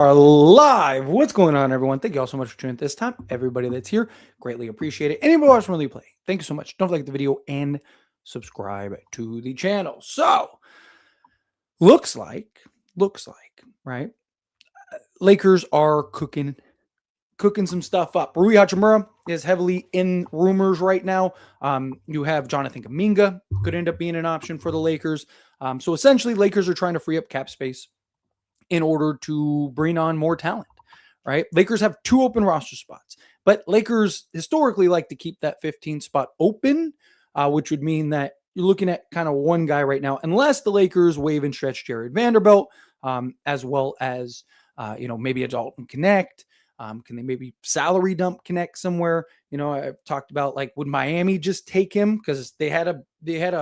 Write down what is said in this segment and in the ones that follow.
Are live. What's going on, everyone? Thank you all so much for tuning in this time. Everybody that's here, greatly appreciate it. Anybody watching really play, thank you so much. Don't forget the video and subscribe to the channel. So, looks like, right? Lakers are cooking some stuff up. Rui Hachimura is heavily in rumors right now. You have Jonathan Kuminga could end up being an option for the Lakers. So essentially, Lakers are trying to free up cap space in order to bring on more talent, right? Lakers have 2 open roster spots, but Lakers historically like to keep that 15 spot open, which would mean that you're looking at kind of one guy right now, unless the Lakers waive and stretch Jared Vanderbilt, as well as, maybe a Dalton Connect. Can they maybe salary dump Connect somewhere? I've talked about, like, would Miami just take him because they had a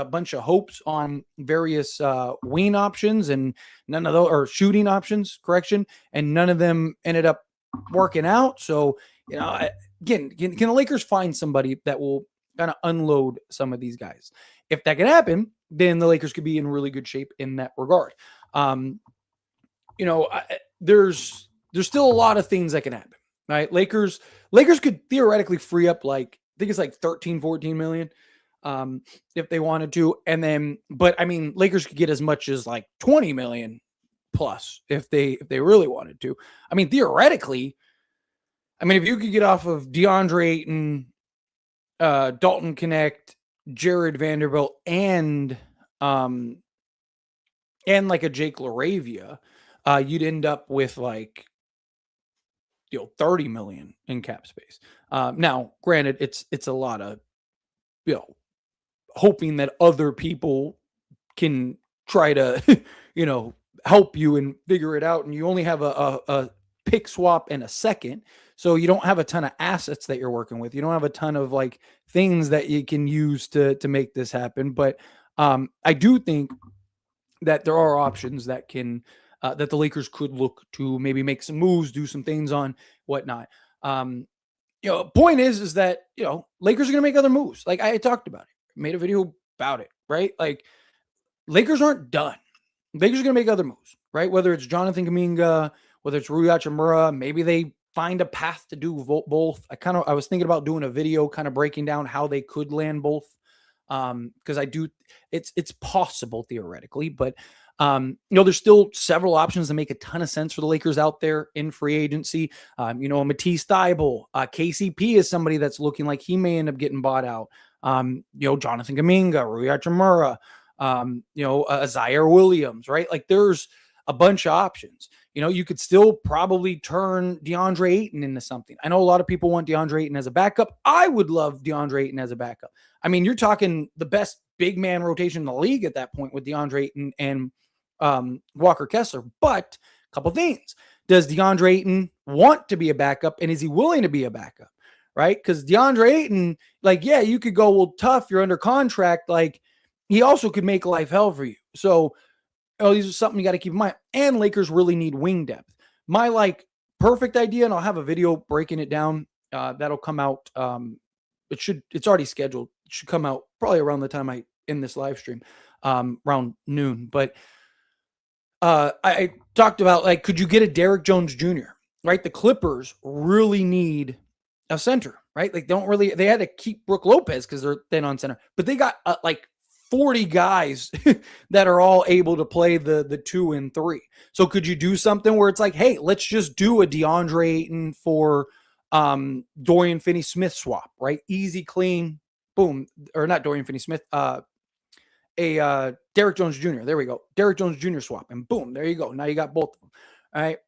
bunch of hopes on various wing options and none of those, or shooting options, correction, and none of them ended up working out. So, again, can the Lakers find somebody that will kind of unload some of these guys? If that can happen, then the Lakers could be in really good shape in that regard. There's still a lot of things that can happen, right? Lakers could theoretically free up, like, I think it's like 13, 14 million if they wanted to. And then, but I mean, Lakers could get as much as like 20 million plus if they really wanted to. I mean, theoretically, if you could get off of DeAndre Ayton, Dalton Connect, Jared Vanderbilt, and like a Jake LaRavia, you'd end up with like 30 million in cap space. Now, granted, it's a lot of hoping that other people can try to help you and figure it out, and you only have a pick swap and a second, so you don't have a ton of assets that you're working with. You don't have a ton of like things that you can use to make this happen. But I do think that there are options that can that the Lakers could look to maybe make some moves, do some things on, whatnot. Point is that Lakers are going to make other moves. Like I talked about it, made a video about it, right? Like Lakers aren't done. Lakers are going to make other moves, right? Whether it's Jonathan Kuminga, whether it's Rui Hachimura, maybe they find a path to do both. I was thinking about doing a video kind of breaking down how they could land both. Because it's possible theoretically, but there's still several options that make a ton of sense for the Lakers out there in free agency. Matisse Thybulle, KCP is somebody that's looking like he may end up getting bought out. Jonathan Kuminga, Rui Hachimura, Zaire Williams, right? Like there's a bunch of options. You could still probably turn DeAndre Ayton into something. I know a lot of people want DeAndre Ayton as a backup. I would love DeAndre Ayton as a backup. I mean, you're talking the best big man rotation in the league at that point with DeAndre Ayton and Walker Kessler. But a couple things. Does DeAndre Ayton want to be a backup, and is he willing to be a backup? Right? Because DeAndre Ayton, like, yeah, you could go, well, tough, you're under contract. Like, he also could make life hell for you. So, these are something you got to keep in mind. And Lakers really need wing depth. My perfect idea, and I'll have a video breaking it down. That'll come out. It's already scheduled. It should come out probably around the time I end this live stream, around noon. But I talked about, like, could you get a Derrick Jones Jr., right? The Clippers really need a center, right? Like, they had to keep Brook Lopez because they're thin on center, but they got 40 guys that are all able to play the 2 and 3. So could you do something where it's like, hey, let's just do a DeAndre Ayton for Dorian Finney-Smith swap, right? Easy, clean, boom. Or not Dorian Finney-Smith, Derrick Jones Jr. There we go. Derrick Jones Jr. swap, and boom, there you go. Now you got both of them. All right.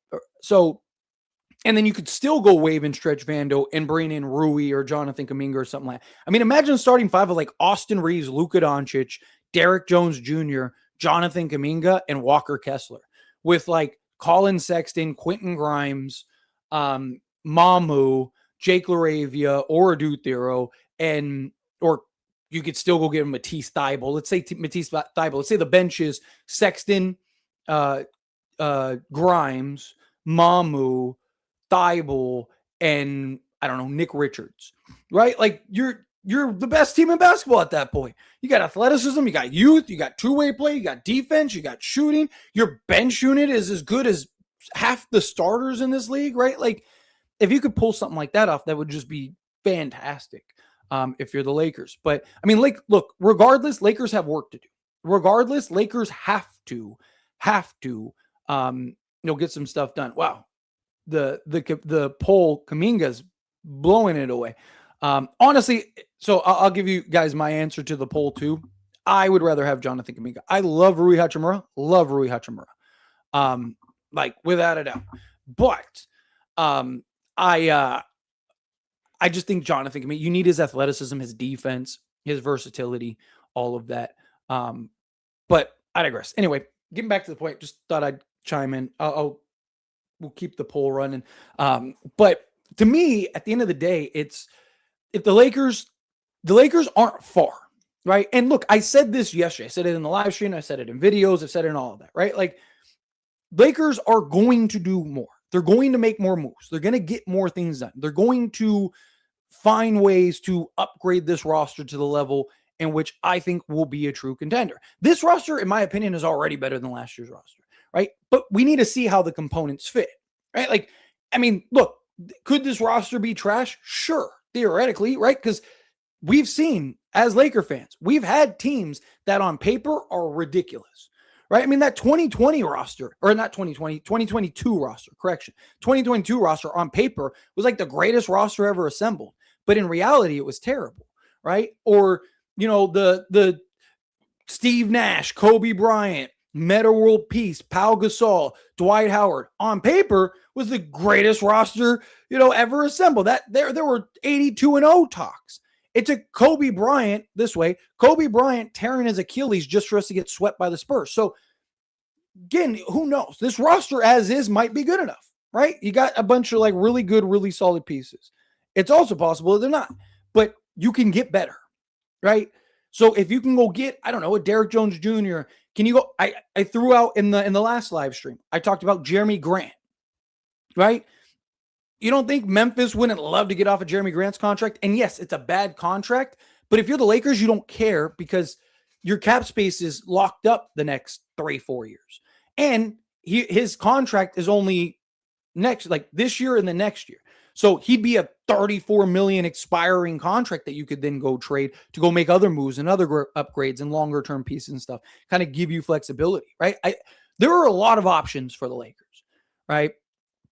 So, and then you could still go wave and stretch Vando and bring in Rui or Jonathan Kuminga or something like that. I mean, imagine starting 5 of like Austin Reeves, Luka Doncic, Derrick Jones Jr., Jonathan Kuminga, and Walker Kessler with like Colin Sexton, Quentin Grimes, Mamu, Jake LaRavia, or Adu Thero, or you could still go get Matisse Thybulle. Let's say Matisse Thybulle. Let's say the bench is Sexton, Grimes, Mamu, Thybulle, and I don't know, Nick Richards, right? Like you're the best team in basketball at that point. You got athleticism, you got youth, you got two-way play, you got defense, you got shooting. Your bench unit is as good as half the starters in this league, right? Like, if you could pull something like that off, that would just be fantastic. If you're the Lakers, but I mean, like, look, regardless, Lakers have work to do. Regardless, Lakers have to, get some stuff done. Wow, the poll Kuminga's blowing it away. Honestly, so I'll give you guys my answer to the poll too. I would rather have Jonathan Kuminga. I love Rui Hachimura. Like, without a doubt. But I just think Jonathan Kuminga, you need his athleticism, his defense, his versatility, all of that. But I digress. Anyway, getting back to the point, just thought I'd chime in. We'll keep the poll running. But to me, at the end of the day, it's if the Lakers aren't far, right? And look, I said this yesterday. I said it in the live stream. I said it in videos. I said it in all of that, right? Like, Lakers are going to do more. They're going to make more moves. They're going to get more things done. They're going to find ways to upgrade this roster to the level in which I think will be a true contender. This roster, in my opinion, is already better than last year's roster, right? But we need to see how the components fit, right? Like, I mean, look, could this roster be trash? Sure, theoretically, right? Because we've seen, as Laker fans, we've had teams that on paper are ridiculous. Right? I mean, that 2020 roster, or not 2022 roster, correction. 2022 roster on paper was like the greatest roster ever assembled. But in reality, it was terrible, right? Or, the Steve Nash, Kobe Bryant, Metta World Peace, Pau Gasol, Dwight Howard, on paper was the greatest roster, ever assembled. That there were 82-0 talks. It took Kobe Bryant tearing his Achilles just for us to get swept by the Spurs. So, again, who knows? This roster as is might be good enough, right? You got a bunch of like really good, really solid pieces. It's also possible that they're not, but you can get better, right? So if you can go get, I don't know, a Derrick Jones Jr., can you go? I threw out in the last live stream, I talked about Jeremy Grant, right? You don't think Memphis wouldn't love to get off of Jeremy Grant's contract? And yes, it's a bad contract, but if you're the Lakers, you don't care because your cap space is locked up the next 3-4 years. And his contract is only this year and the next year. So he'd be a $34 million expiring contract that you could then go trade to go make other moves and other upgrades and longer term pieces and stuff, kind of give you flexibility, right? There are a lot of options for the Lakers, right?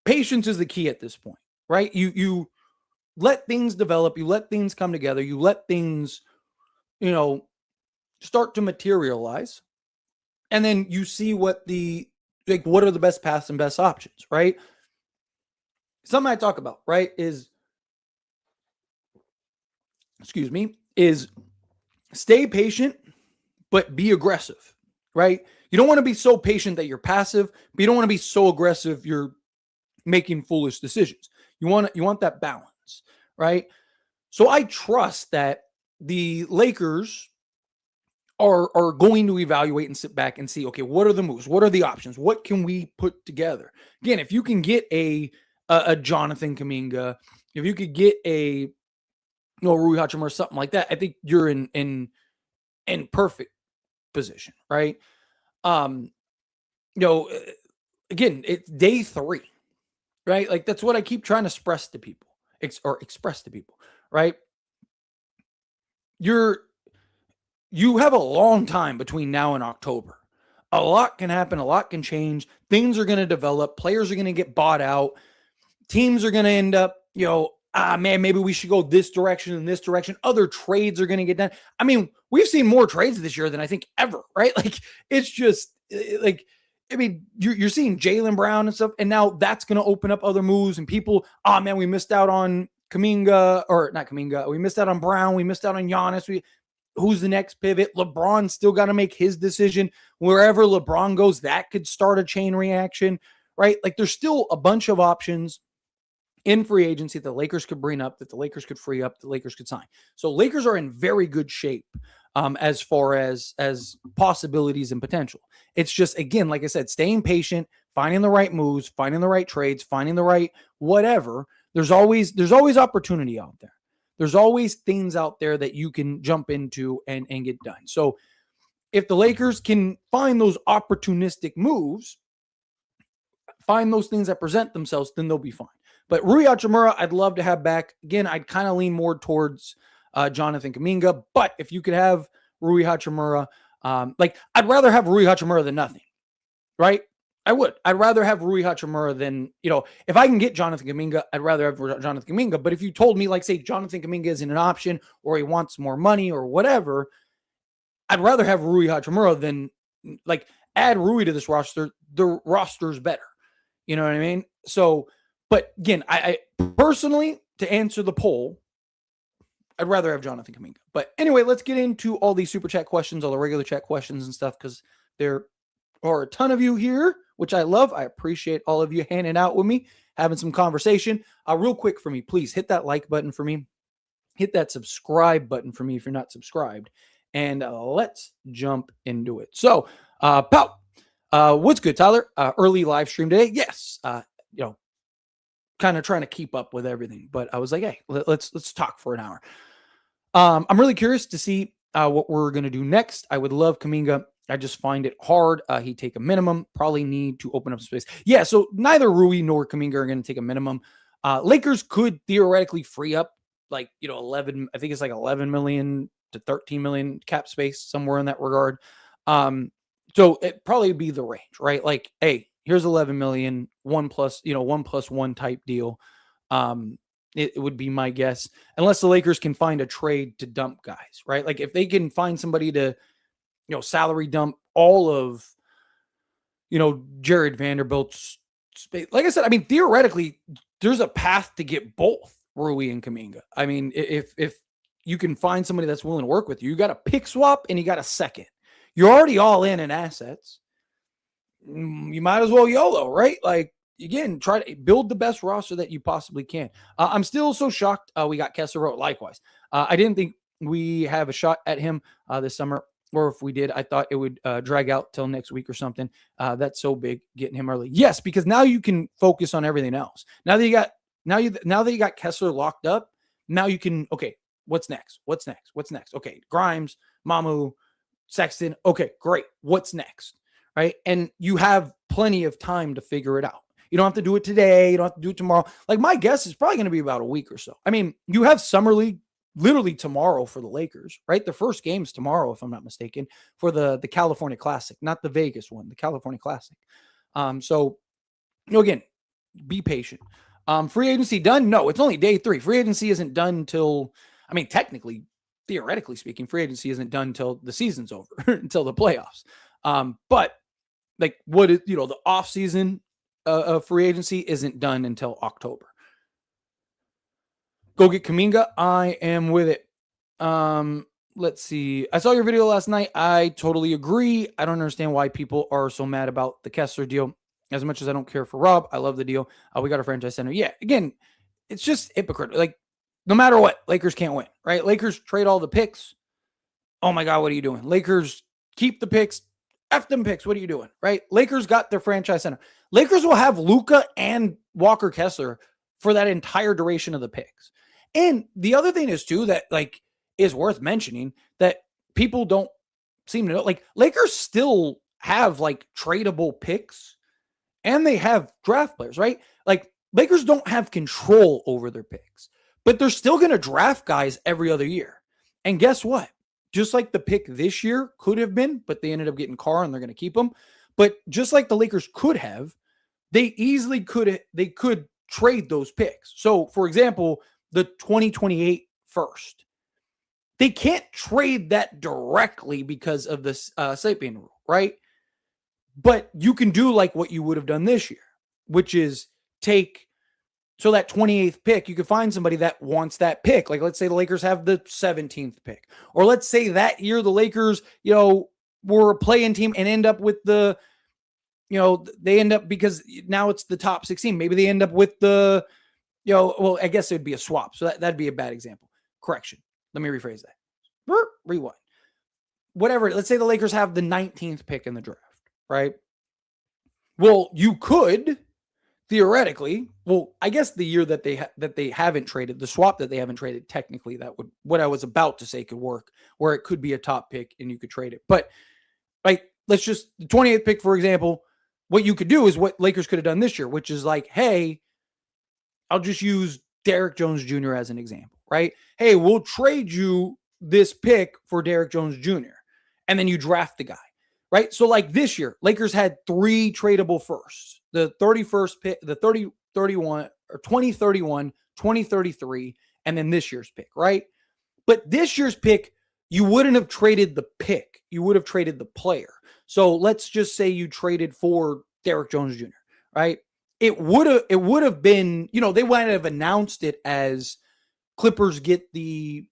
Patience is the key at this point, right? You let things develop, you let things come together, you let things, start to materialize. And then you see what are the best paths and best options, right? Something I talk about, right, is stay patient, but be aggressive, right? You don't want to be so patient that you're passive, but you don't want to be so aggressive you're making foolish decisions. You want that balance, right? So I trust that the Lakers are going to evaluate and sit back and see, okay, what are the moves? What are the options? What can we put together? Again, if you can get a Jonathan Kuminga, if you could get a Rui Hachimura or something like that, I think you're in perfect position, right? Again, it's day 3, right? Like, that's what I keep trying to express to people, right? You have a long time between now and October. A lot can happen. A lot can change. Things are going to develop. Players are going to get bought out. Teams are going to end up, maybe we should go this direction and this direction. Other trades are going to get done. I mean, we've seen more trades this year than I think ever, right? Like, it's just like, I mean, you're seeing Jaylen Brown and stuff, and now that's going to open up other moves and people, we missed out on Kuminga, or not Kuminga. We missed out on Brown. We missed out on Giannis. Who's the next pivot? LeBron still got to make his decision. Wherever LeBron goes, that could start a chain reaction, right? Like, there's still a bunch of options in free agency that the Lakers could bring up, that the Lakers could free up, the Lakers could sign. So Lakers are in very good shape as far as possibilities and potential. It's just, again, like I said, staying patient, finding the right moves, finding the right trades, finding the right whatever. There's always opportunity out there. There's always things out there that you can jump into and get done. So if the Lakers can find those opportunistic moves, find those things that present themselves, then they'll be fine. But Rui Hachimura, I'd love to have back. Again, I'd kind of lean more towards Jonathan Kuminga. But if you could have Rui Hachimura, I'd rather have Rui Hachimura than nothing, right? I would. I'd rather have Rui Hachimura than, if I can get Jonathan Kuminga, I'd rather have Jonathan Kuminga. But if you told me, like, say, Jonathan Kuminga isn't an option or he wants more money or whatever, I'd rather have Rui Hachimura than, add Rui to this roster. The roster's better. You know what I mean? So, but again, I personally, to answer the poll, I'd rather have Jonathan Kuminga. But anyway, let's get into all these super chat questions, all the regular chat questions and stuff, because there are a ton of you here, which I love. I appreciate all of you hanging out with me, having some conversation. Real quick for me, please hit that like button for me. Hit that subscribe button for me if you're not subscribed. And let's jump into it. So, what's good, Tyler? Early live stream today. Yes. Kind of trying to keep up with everything, but I was like, hey, let's talk for an hour. I'm really curious to see what we're going to do next. I would love Kuminga. I just find it hard. He'd take a minimum, probably need to open up space. Yeah, so neither Rui nor Kuminga are going to take a minimum. Lakers could theoretically free up 11, I think it's like 11 million to 13 million cap space, somewhere in that regard. So it probably be the range, right? Like, hey, here's 11 million, 1+1 type deal. It would be my guess, unless the Lakers can find a trade to dump guys, right? Like if they can find somebody to, salary dump all of, Jared Vanderbilt's space. Like I said, I mean, theoretically, there's a path to get both Rui and Kuminga. I mean, if you can find somebody that's willing to work with you, you got a pick swap and you got a second. You're already all in assets. You might as well YOLO, right? Like, again, try to build the best roster that you possibly can. I'm still so shocked we got Kessler. Likewise. I didn't think we have a shot at him this summer, or if we did, I thought it would drag out till next week or something. That's so big, getting him early. Yes, because now you can focus on everything else. Now that you got Kessler locked up, now you can, okay, what's next? Okay, Grimes, Mamu, Sexton. Okay, great. What's next? Right? And you have plenty of time to figure it out. You don't have to do it today. You don't have to do it tomorrow. Like, my guess is probably going to be about a week or so. I mean, you have Summer League literally tomorrow for the Lakers, right? The first game's tomorrow, if I'm not mistaken, for the California Classic, not the Vegas one, the California Classic. So, again, be patient. Free agency done? No, it's only day 3. Free agency isn't done until, I mean, technically, theoretically speaking, free agency isn't done until the season's over, until the playoffs. But like, what is, the off season of free agency isn't done until October. Go get Kuminga. I am with it. Let's see. I saw your video last night. I totally agree. I don't understand why people are so mad about the Kessler deal. As much as I don't care for Rob, I love the deal. We got a franchise center. Yeah, again, it's just hypocrite. Like, no matter what, Lakers can't win, right? Lakers trade all the picks. Oh my God, what are you doing? Lakers keep the picks. F them picks. What are you doing? Right? Lakers got their franchise center. Lakers will have Luka and Walker Kessler for that entire duration of the picks. And the other thing is too, that is worth mentioning, that people don't seem to know, Lakers still have tradable picks and they have draft players, right? Lakers don't have control over their picks, but they're still going to draft guys every other year. And guess what? Just like the pick this year could have been, but they ended up getting Carr and they're going to keep him. But just like the Lakers could have, they easily could trade those picks. So, for example, the 2028 first, they can't trade that directly because of this Sapien rule, right? But you can do what you would have done this year, which is so that 28th pick, you could find somebody that wants that pick. Let's say the Lakers have the 17th pick. Or let's say that year the Lakers, were a play-in team and end up with they end up, because now it's the top 16. Maybe they end up with the, well, I guess it would be a swap. So that'd be a bad example. Correction. Let me rephrase that. Rewind. Whatever. Let's say the Lakers have the 19th pick in the draft, right? Well, you could theoretically, I guess the year that they haven't traded, the swap that they haven't traded, technically that would, what I was about to say could work, where it could be a top pick and you could trade it. But let's just, the 28th pick, for example, what you could do is what Lakers could have done this year, which is like, hey, I'll just use Derrick Jones Jr. as an example, right? Hey, we'll trade you this pick for Derrick Jones Jr. And then you draft the guy, right? So like this year, Lakers had 3 tradable firsts. The 31st pick, the 31 or 2031, 2033, and then this year's pick, right? But this year's pick, you wouldn't have traded the pick. You would have traded the player. So let's just say you traded for Derrick Jones Jr., right? It would have been, they might have announced it as Clippers get the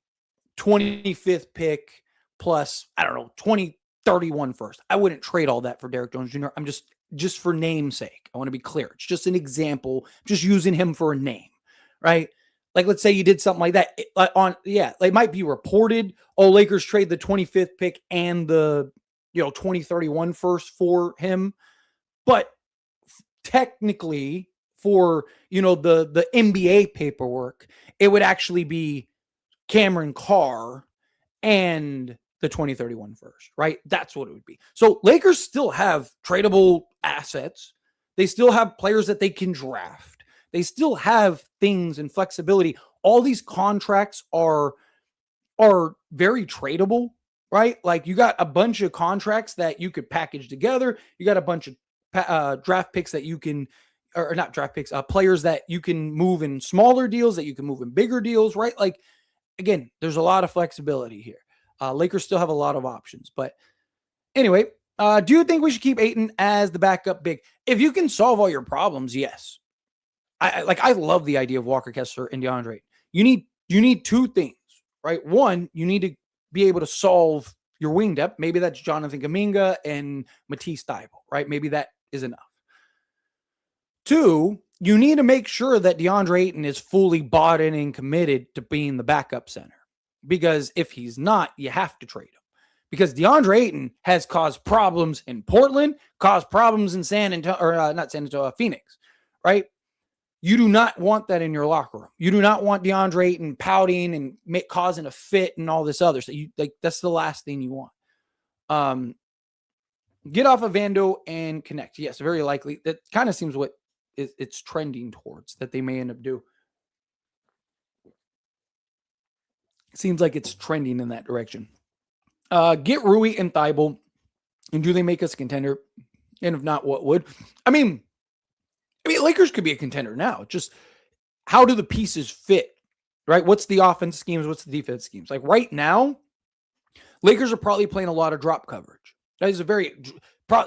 25th pick plus, I don't know, 2031 first. I wouldn't trade all that for Derrick Jones Jr. I'm just for namesake. I want to be clear. It's just an example, just using him for a name, right? Like, let's say you did something like that it might be reported, Lakers trade the 25th pick and the, 2031 first for him. But technically for, the NBA paperwork, it would actually be Cameron Carr and the 2031 first, right? That's what it would be. So Lakers still have tradable assets. They still have players that they can draft. They still have things and flexibility. All these contracts are very tradable, right? Like you got a bunch of contracts that you could package together. You got a bunch of draft picks that you can, or not draft picks, players that you can move in smaller deals, that you can move in bigger deals, right? Like, again, there's a lot of flexibility here. Lakers still have a lot of options. But anyway, do you think we should keep Ayton as the backup big? If you can solve all your problems, yes. I love the idea of Walker Kessler and DeAndre. You need 2 things, right? One, you need to be able to solve your wing depth. Maybe that's Jonathan Kuminga and Matisse Thybulle, right? Maybe that is enough. 2, you need to make sure that DeAndre Ayton is fully bought in and committed to being the backup center. Because if he's not, you have to trade him. Because DeAndre Ayton has caused problems in Portland, caused problems in Phoenix, right? You do not want that in your locker room. You do not want DeAndre Ayton pouting and causing a fit and all this other stuff. That's the last thing you want. Get off of Vando and connect. Yes, very likely. That kind of seems what it's trending towards, that they may end up doing. Seems like it's trending in that direction. Get Rui and Thybulle, and do they make us a contender? And if not, what would? I mean, Lakers could be a contender now. Just how do the pieces fit, right? What's the offense schemes? What's the defense schemes? Like right now, Lakers are probably playing a lot of drop coverage. That is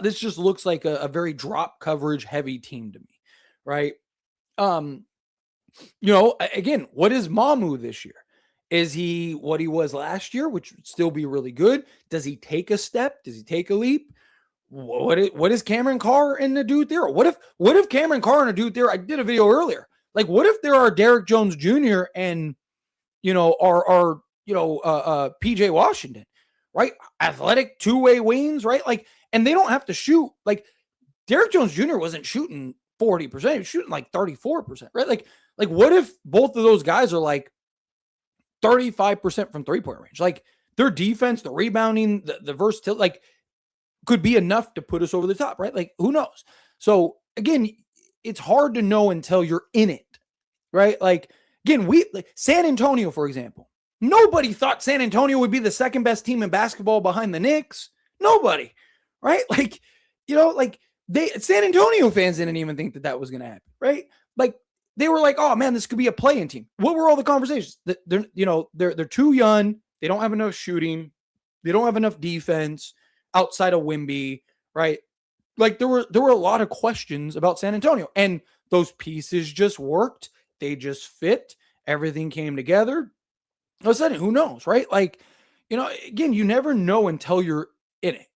this just looks like a very drop coverage heavy team to me, right? Again, what is Mamu this year? Is he what he was last year, which would still be really good? Does he take a step? Does he take a leap? What is Cameron Carr and the dude there? What if Cameron Carr and a dude there? I did a video earlier. Like, what if there are Derrick Jones Jr. and PJ Washington, right? Athletic 2-way wings, right? Like, and they don't have to shoot. Like, Derrick Jones Jr. wasn't shooting 40%; he was shooting like 34%, right? Like what if both of those guys are like 35% from 3-point range? Like, their defense, the rebounding, the versatility, like, could be enough to put us over the top, right? Like, who knows? So again, it's hard to know until you're in it, right? Like, again, San Antonio, for example, nobody thought San Antonio would be the second best team in basketball behind the Knicks. Nobody, right? Like, San Antonio fans didn't even think that was going to happen, right? Like, they were like, oh man, this could be a play-in team. What were all the conversations? They're too young. They don't have enough shooting. They don't have enough defense outside of Wemby, right? Like, there were a lot of questions about San Antonio, and those pieces just worked. They just fit. Everything came together. All of a sudden, who knows, right? Like, again, you never know until you're in it,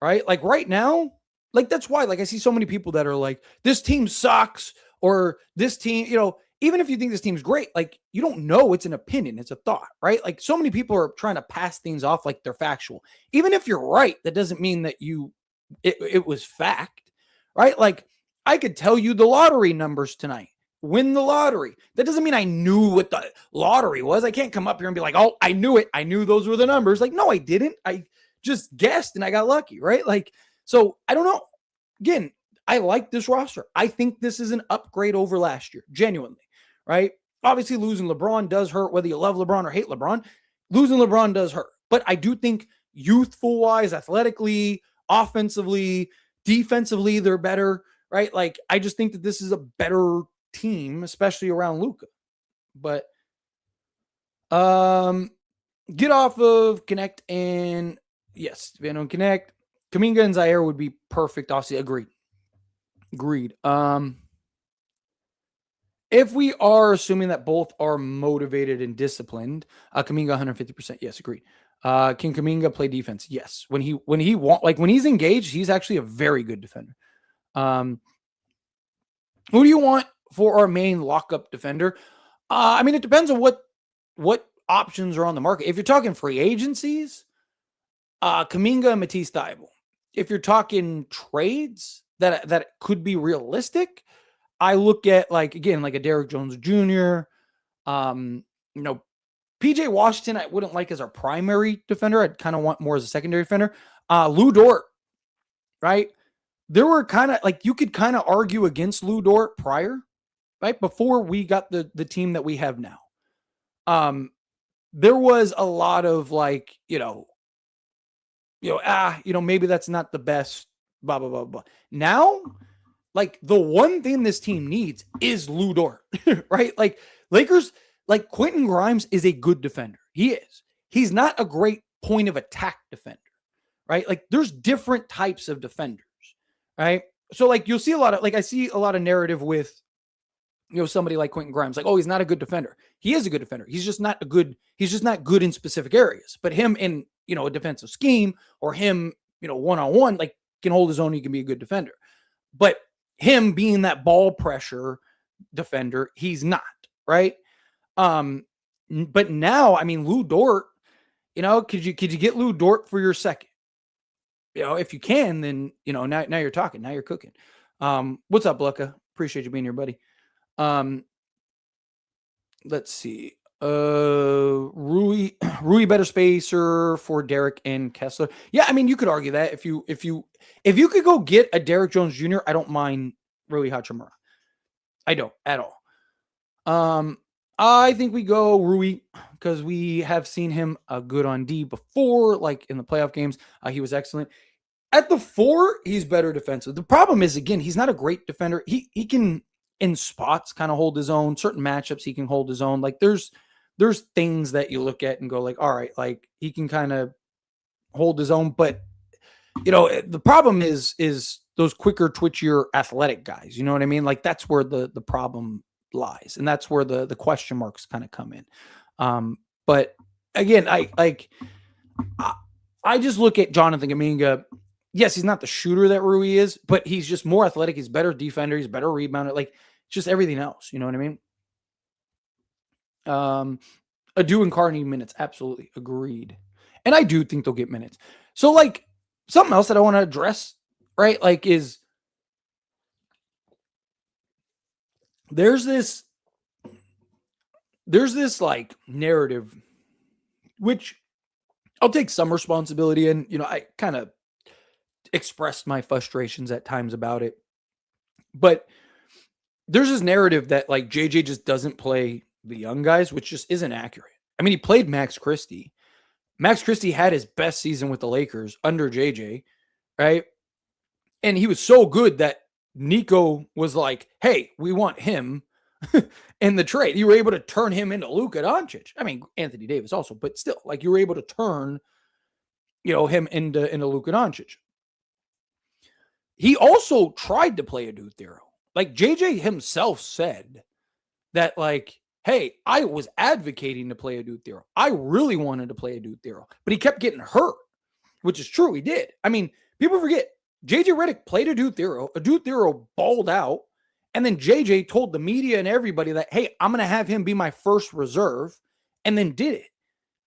right? Like right now, like that's why, like I see so many people that are like, this team sucks, or this team, even if you think this team's great, like, you don't know. It's an opinion. It's a thought, right? Like, so many people are trying to pass things off like they're factual. Even if you're right, that doesn't mean that it was fact, right? Like, I could tell you the lottery numbers tonight, win the lottery. That doesn't mean I knew what the lottery was. I can't come up here and be like, oh, I knew it. I knew those were the numbers. Like, no, I didn't. I just guessed and I got lucky, right? Like, so I don't know. Again, I like this roster. I think this is an upgrade over last year, genuinely, right? Obviously, losing LeBron does hurt, whether you love LeBron or hate LeBron. Losing LeBron does hurt. But I do think youthful wise, athletically, offensively, defensively, they're better, right? Like, I just think that this is a better team, especially around Luka. But get off of Connect and yes, Van on Connect. Kuminga and Zaire would be perfect. Obviously, agreed. If we are assuming that both are motivated and disciplined, Kuminga 150%. Yes, agreed. Can Kuminga play defense? Yes. When he's engaged, he's actually a very good defender. Who do you want for our main lockup defender? I mean, it depends on what options are on the market. If you're talking free agencies, Kuminga and Matisse Thybulle. If you're talking trades that could be realistic, I look at like a Derrick Jones Jr. PJ Washington, I wouldn't like as our primary defender. I'd kind of want more as a secondary defender. Lou Dort, right? There were kind of like, you could kind of argue against Lou Dort prior, right? Before we got the team that we have now. There was a lot of like, maybe that's not the best, blah, blah, blah, blah. Now, like the one thing this team needs is Lou Dort, right? Like Lakers, like Quentin Grimes is a good defender. He is. He's not a great point of attack defender, right? Like there's different types of defenders, right? So like you'll see a lot of, like I see a lot of narrative with, somebody like Quentin Grimes, like, oh, he's not a good defender. He is a good defender. He's just not good in specific areas. But him in, a defensive scheme or him, one-on-one, like can hold his own. He can be a good defender. But him being that ball pressure defender, he's not, right? But now, I mean, Lou Dort, could you get Lou Dort for your second? If you can, then, now you're talking, now you're cooking. What's up, Lucca? Appreciate you being here, buddy. Let's see. Rui better spacer for Derek and Kessler. Yeah, I mean, you could argue that if you could go get a Derek Jones Jr., I don't mind Rui Hachimura. I don't at all. I think we go Rui because we have seen him good on D before, like in the playoff games. He was excellent. At the 4, he's better defensive. The problem is, again, he's not a great defender. He can, in spots, kind of hold his own. Certain matchups, he can hold his own. Like there's things that you look at and go like, all right, like he can kind of hold his own. But, the problem is those quicker, twitchier, athletic guys. You know what I mean? Like that's where the problem lies. And that's where the question marks kind of come in. But again, I just look at Jonathan Kuminga. Yes, he's not the shooter that Rui is, but he's just more athletic. He's better defender. He's better rebounder. Like just everything else. You know what I mean? Adu and Carr need minutes. Absolutely. Agreed. And I do think they'll get minutes. So like something else that I want to address, right? Like is there's this like narrative, which I'll take some responsibility in. I kind of expressed my frustrations at times about it, but there's this narrative that like JJ just doesn't play the young guys, which just isn't accurate. I mean, he played Max Christie. Max Christie had his best season with the Lakers under JJ, right? And he was so good that Nico was like, hey, we want him in the trade. You were able to turn him into Luka Doncic. I mean, Anthony Davis also, but still, like you were able to turn, him into Luka Doncic. He also tried to play Adu Thero. Like JJ himself said that like, hey, I was advocating to play Adu Thero. I really wanted to play Adu Thero, but he kept getting hurt, which is true. He did. I mean, people forget JJ Redick played Adu Thero. Adu Thero balled out. And then JJ told the media and everybody that, hey, I'm going to have him be my first reserve, and then did it,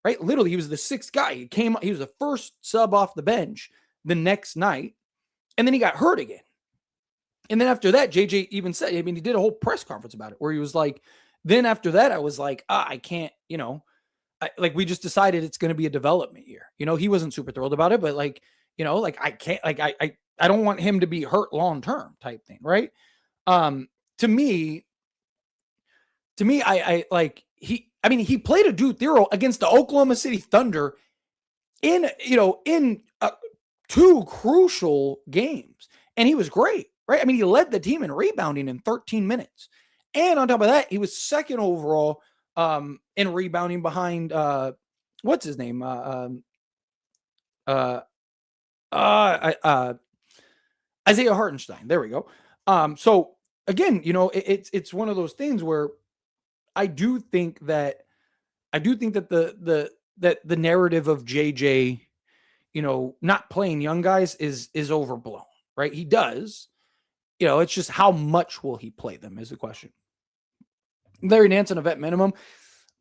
right? Literally, he was the 6th guy. He was the first sub off the bench the next night, and then he got hurt again. And then after that, JJ even said, I mean, he did a whole press conference about it where he was like, then after that, I was like, I can't, we just decided it's going to be a development year. He wasn't super thrilled about it, but like, like I can't, like I don't want him to be hurt long term type thing, right? Um, to me, I like he played a dude Thero against the Oklahoma City Thunder in two crucial games, and he was great, right? I mean, he led the team in rebounding in 13 minutes, and on top of that, he was second overall in rebounding behind what's his name? Uh, Isaiah Hartenstein. There we go. So again, it's one of those things where I do think that the narrative of JJ, not playing young guys is overblown, right? He does, it's just how much will he play them is the question. Larry Nance on a vet minimum.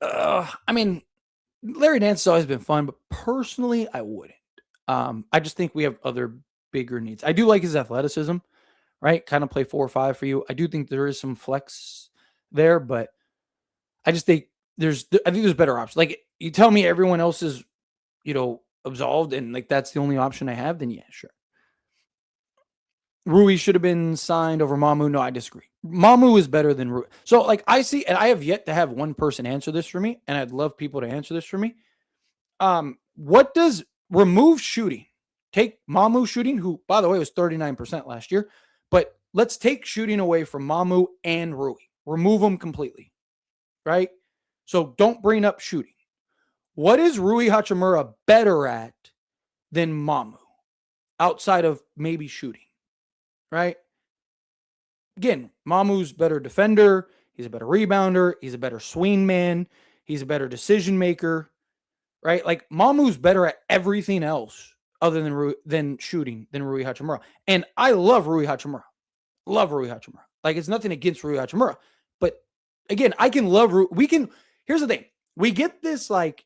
I mean, Larry Nance has always been fun, but personally, I wouldn't. I just think we have other bigger needs. I do like his athleticism, right? Kind of play 4 or 5 for you. I do think there is some flex there, but I just think there's better options. Like, you tell me everyone else is, absolved and like that's the only option I have, then yeah, sure. Rui should have been signed over Mamu. No, I disagree. Mamu is better than Rui. So like I see, and I have yet to have one person answer this for me, and I'd love people to answer this for me. What does remove shooting? Take Mamu shooting, who by the way was 39% last year, but let's take shooting away from Mamu and Rui. Remove them completely, right? So don't bring up shooting. What is Rui Hachimura better at than Mamu outside of maybe shooting, right? Again, Mamu's better defender. He's a better rebounder. He's a better swing man. He's a better decision maker, right? Like Mamu's better at everything else other than shooting than Rui Hachimura. And I love Rui Hachimura. Love Rui Hachimura. Like it's nothing against Rui Hachimura. But again, I can love Rui. Here's the thing. We get this like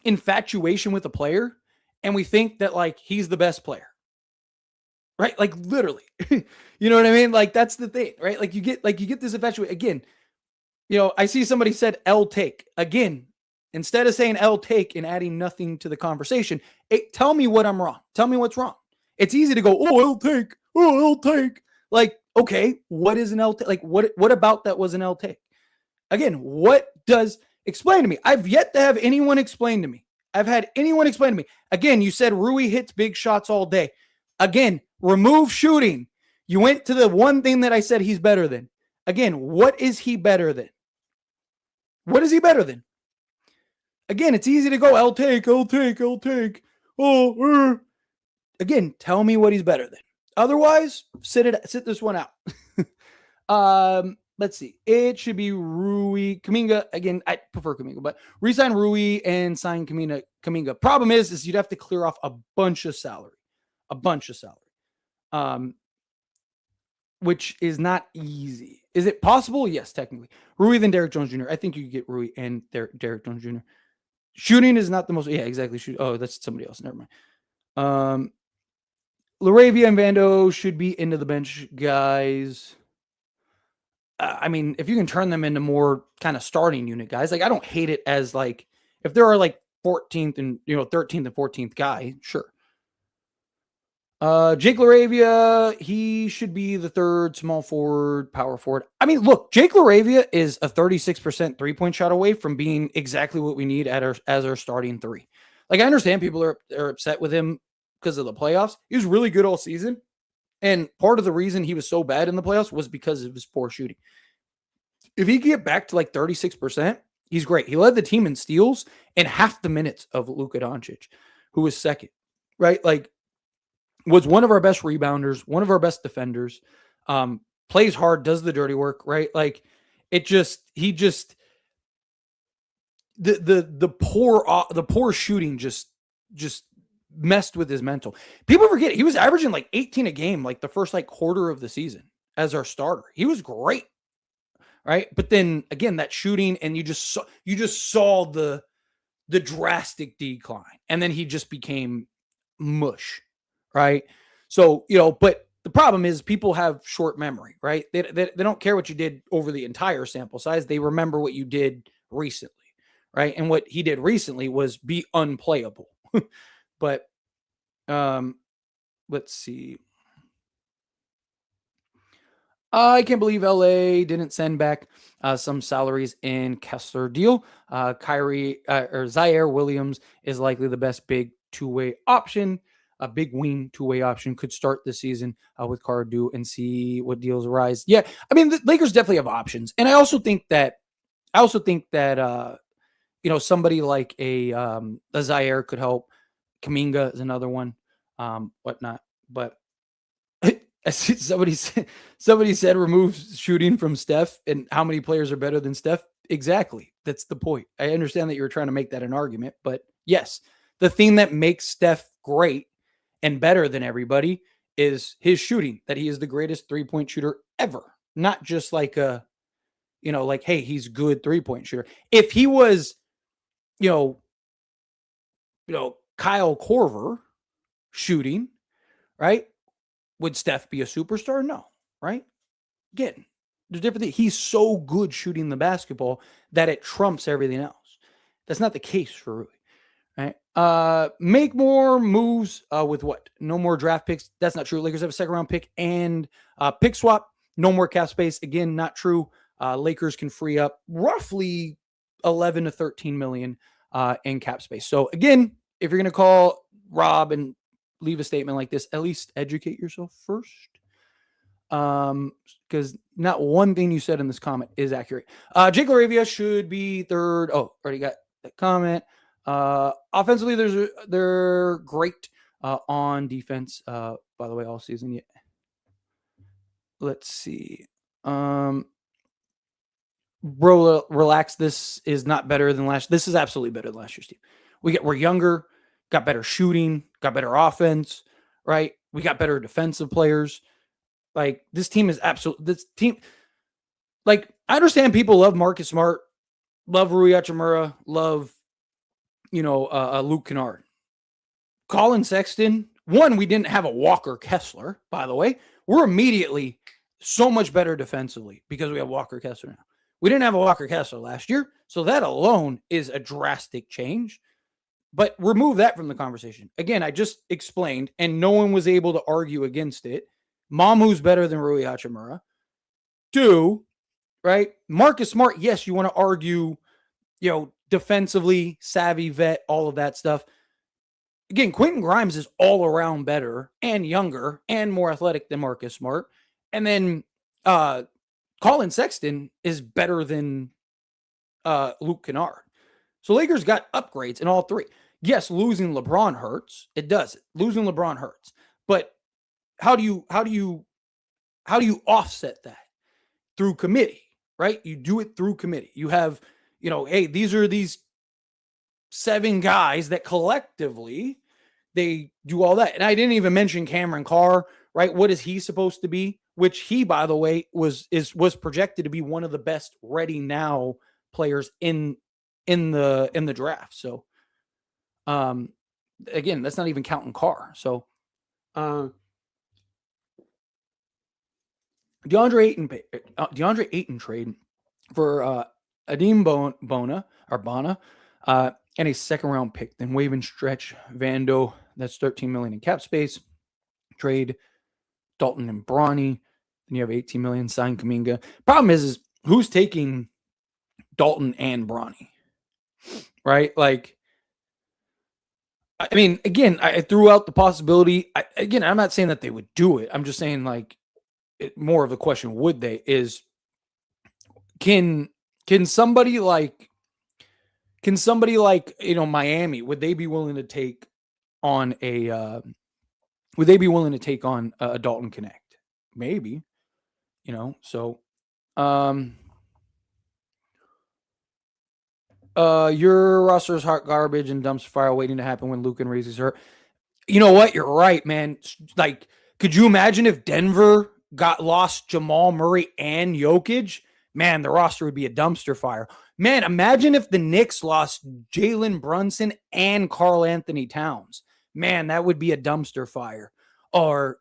infatuation with a player and we think that like he's the best player, right? Like literally, you know what I mean? Like that's the thing, right? Like you get this infatuation again. I see somebody said L take again, instead of saying L take and adding nothing to the conversation. Tell me what I'm wrong. Tell me what's wrong. It's easy to go, oh, L take. Oh, L take. Like, okay, what is an L take? Like what about that was an L take? Again, explain to me. I've yet to have anyone explain to me. I've had anyone explain to me. Again, you said Rui hits big shots all day. Again, remove shooting. You went to the one thing that I said he's better than. Again, what is he better than? What is he better than? Again, it's easy to go, I'll take. Oh, again, tell me what he's better than. Otherwise, sit this one out. Let's see. It should be Rui Kuminga. Again, I prefer Kuminga, but resign Rui and sign Kuminga. Problem is you'd have to clear off a bunch of salary. Which is not easy. Is it possible? Yes, technically. Rui then Derek Jones Jr. I think you could get Rui and Derek Jones Jr. Shooting is not the most. Yeah, exactly. Oh, that's somebody else. Never mind. Laravia and Vando should be into the bench guys. I mean, if you can turn them into more kind of starting unit guys, like I don't hate it as like if there are like 14th and 13th and 14th guy, sure. Jake Laravia, he should be the third small forward, power forward. I mean, look, Jake Laravia is a 36% 3-point shot away from being exactly what we need as our starting 3. Like I understand people are upset with him because of the playoffs. He was really good all season. And part of the reason he was so bad in the playoffs was because of his poor shooting. If he could get back to like 36%, he's great. He led the team in steals and half the minutes of Luka Doncic, who was second, right? Like, was one of our best rebounders, one of our best defenders, plays hard, does the dirty work, right? Like, the poor shooting just messed with his mental. People forget he was averaging like 18 a game, like the first like quarter of the season as our starter. He was great, right? But then again, that shooting, and you just saw the drastic decline, and then he just became mush, right? So but the problem is people have short memory, right? They don't care what you did over the entire sample size. They remember what you did recently, right? And what he did recently was be unplayable. But let's see. I can't believe LA didn't send back some salaries in Kessler deal. Kyrie or Zaire Williams is likely the best big two-way option. A big wing two-way option could start the season with Cardew and see what deals arise. Yeah, I mean the Lakers definitely have options, and I also think that somebody like a Zaire could help. Kaminga is another one, whatnot, but. Somebody said remove shooting from Steph, and how many players are better than Steph? Exactly. That's the point. I understand that you're trying to make that an argument, but yes, the thing that makes Steph great and better than everybody is his shooting, that he is the greatest three-point shooter ever. Not just like like, hey, he's good three-point shooter. If he was, you know, Kyle Korver shooting, right? Would Steph be a superstar? No, right? Again, there's different things. He's so good shooting the basketball that it trumps everything else. That's not the case for Rui. Right? Make more moves with what? No more draft picks. That's not true. Lakers have a second round pick and pick swap. No more cap space. Again, not true. Lakers can free up roughly 11 to 13 million in cap space. So again, if you're going to call Rob and leave a statement like this, at least educate yourself first. Because not one thing you said in this comment is accurate. Jake LaRavia should be third. Oh, already got that comment. Offensively, they're great on defense. By the way, all season. Yeah. Let's see. Bro, relax. This is not better than last. This is absolutely better than last year's team. We're younger, got better shooting, got better offense, right? We got better defensive players. Like this team is this team. Like I understand people love Marcus Smart, love Rui Hachimura, love Luke Kennard, Colin Sexton. One, we didn't have a Walker Kessler, by the way. We're immediately so much better defensively because we have Walker Kessler now. We didn't have a Walker Kessler last year, so that alone is a drastic change. But remove that from the conversation. Again, I just explained, and no one was able to argue against it. Mamu's better than Rui Hachimura. 2, right? Marcus Smart, yes, you want to argue, defensively, savvy vet, all of that stuff. Again, Quentin Grimes is all around better and younger and more athletic than Marcus Smart. And then Colin Sexton is better than Luke Kennard. So Lakers got upgrades in all three. Yes, losing LeBron hurts. It does. Losing LeBron hurts. But how do you offset that? Through committee, right? You do it through committee. You have, hey, these are these 7 guys that collectively they do all that. And I didn't even mention Cameron Carr, right? What is he supposed to be? Which he, by the way, was projected to be one of the best ready now players in the draft. So again, that's not even counting Carr. So DeAndre Ayton trade for Adim Bona and a second round pick. Then wave and stretch Vando. That's 13 million in cap space. Trade Dalton and Bronny. Then you have 18 million. Sign Kuminga. Problem is who's taking Dalton and Bronny, right? Like, I mean, again, I threw out the possibility. I'm not saying that they would do it. I'm just saying, like, more of the question, would they, is can somebody like Miami, would they be willing to take on a Dalton Connect? Maybe, so your roster is hot garbage and dumpster fire waiting to happen when Luke and Reese's hurt. You know what? You're right, man. Like, could you imagine if Denver lost Jamal Murray and Jokic? Man, the roster would be a dumpster fire. Man, imagine if the Knicks lost Jalen Brunson and Karl Anthony Towns. Man, that would be a dumpster fire. Or,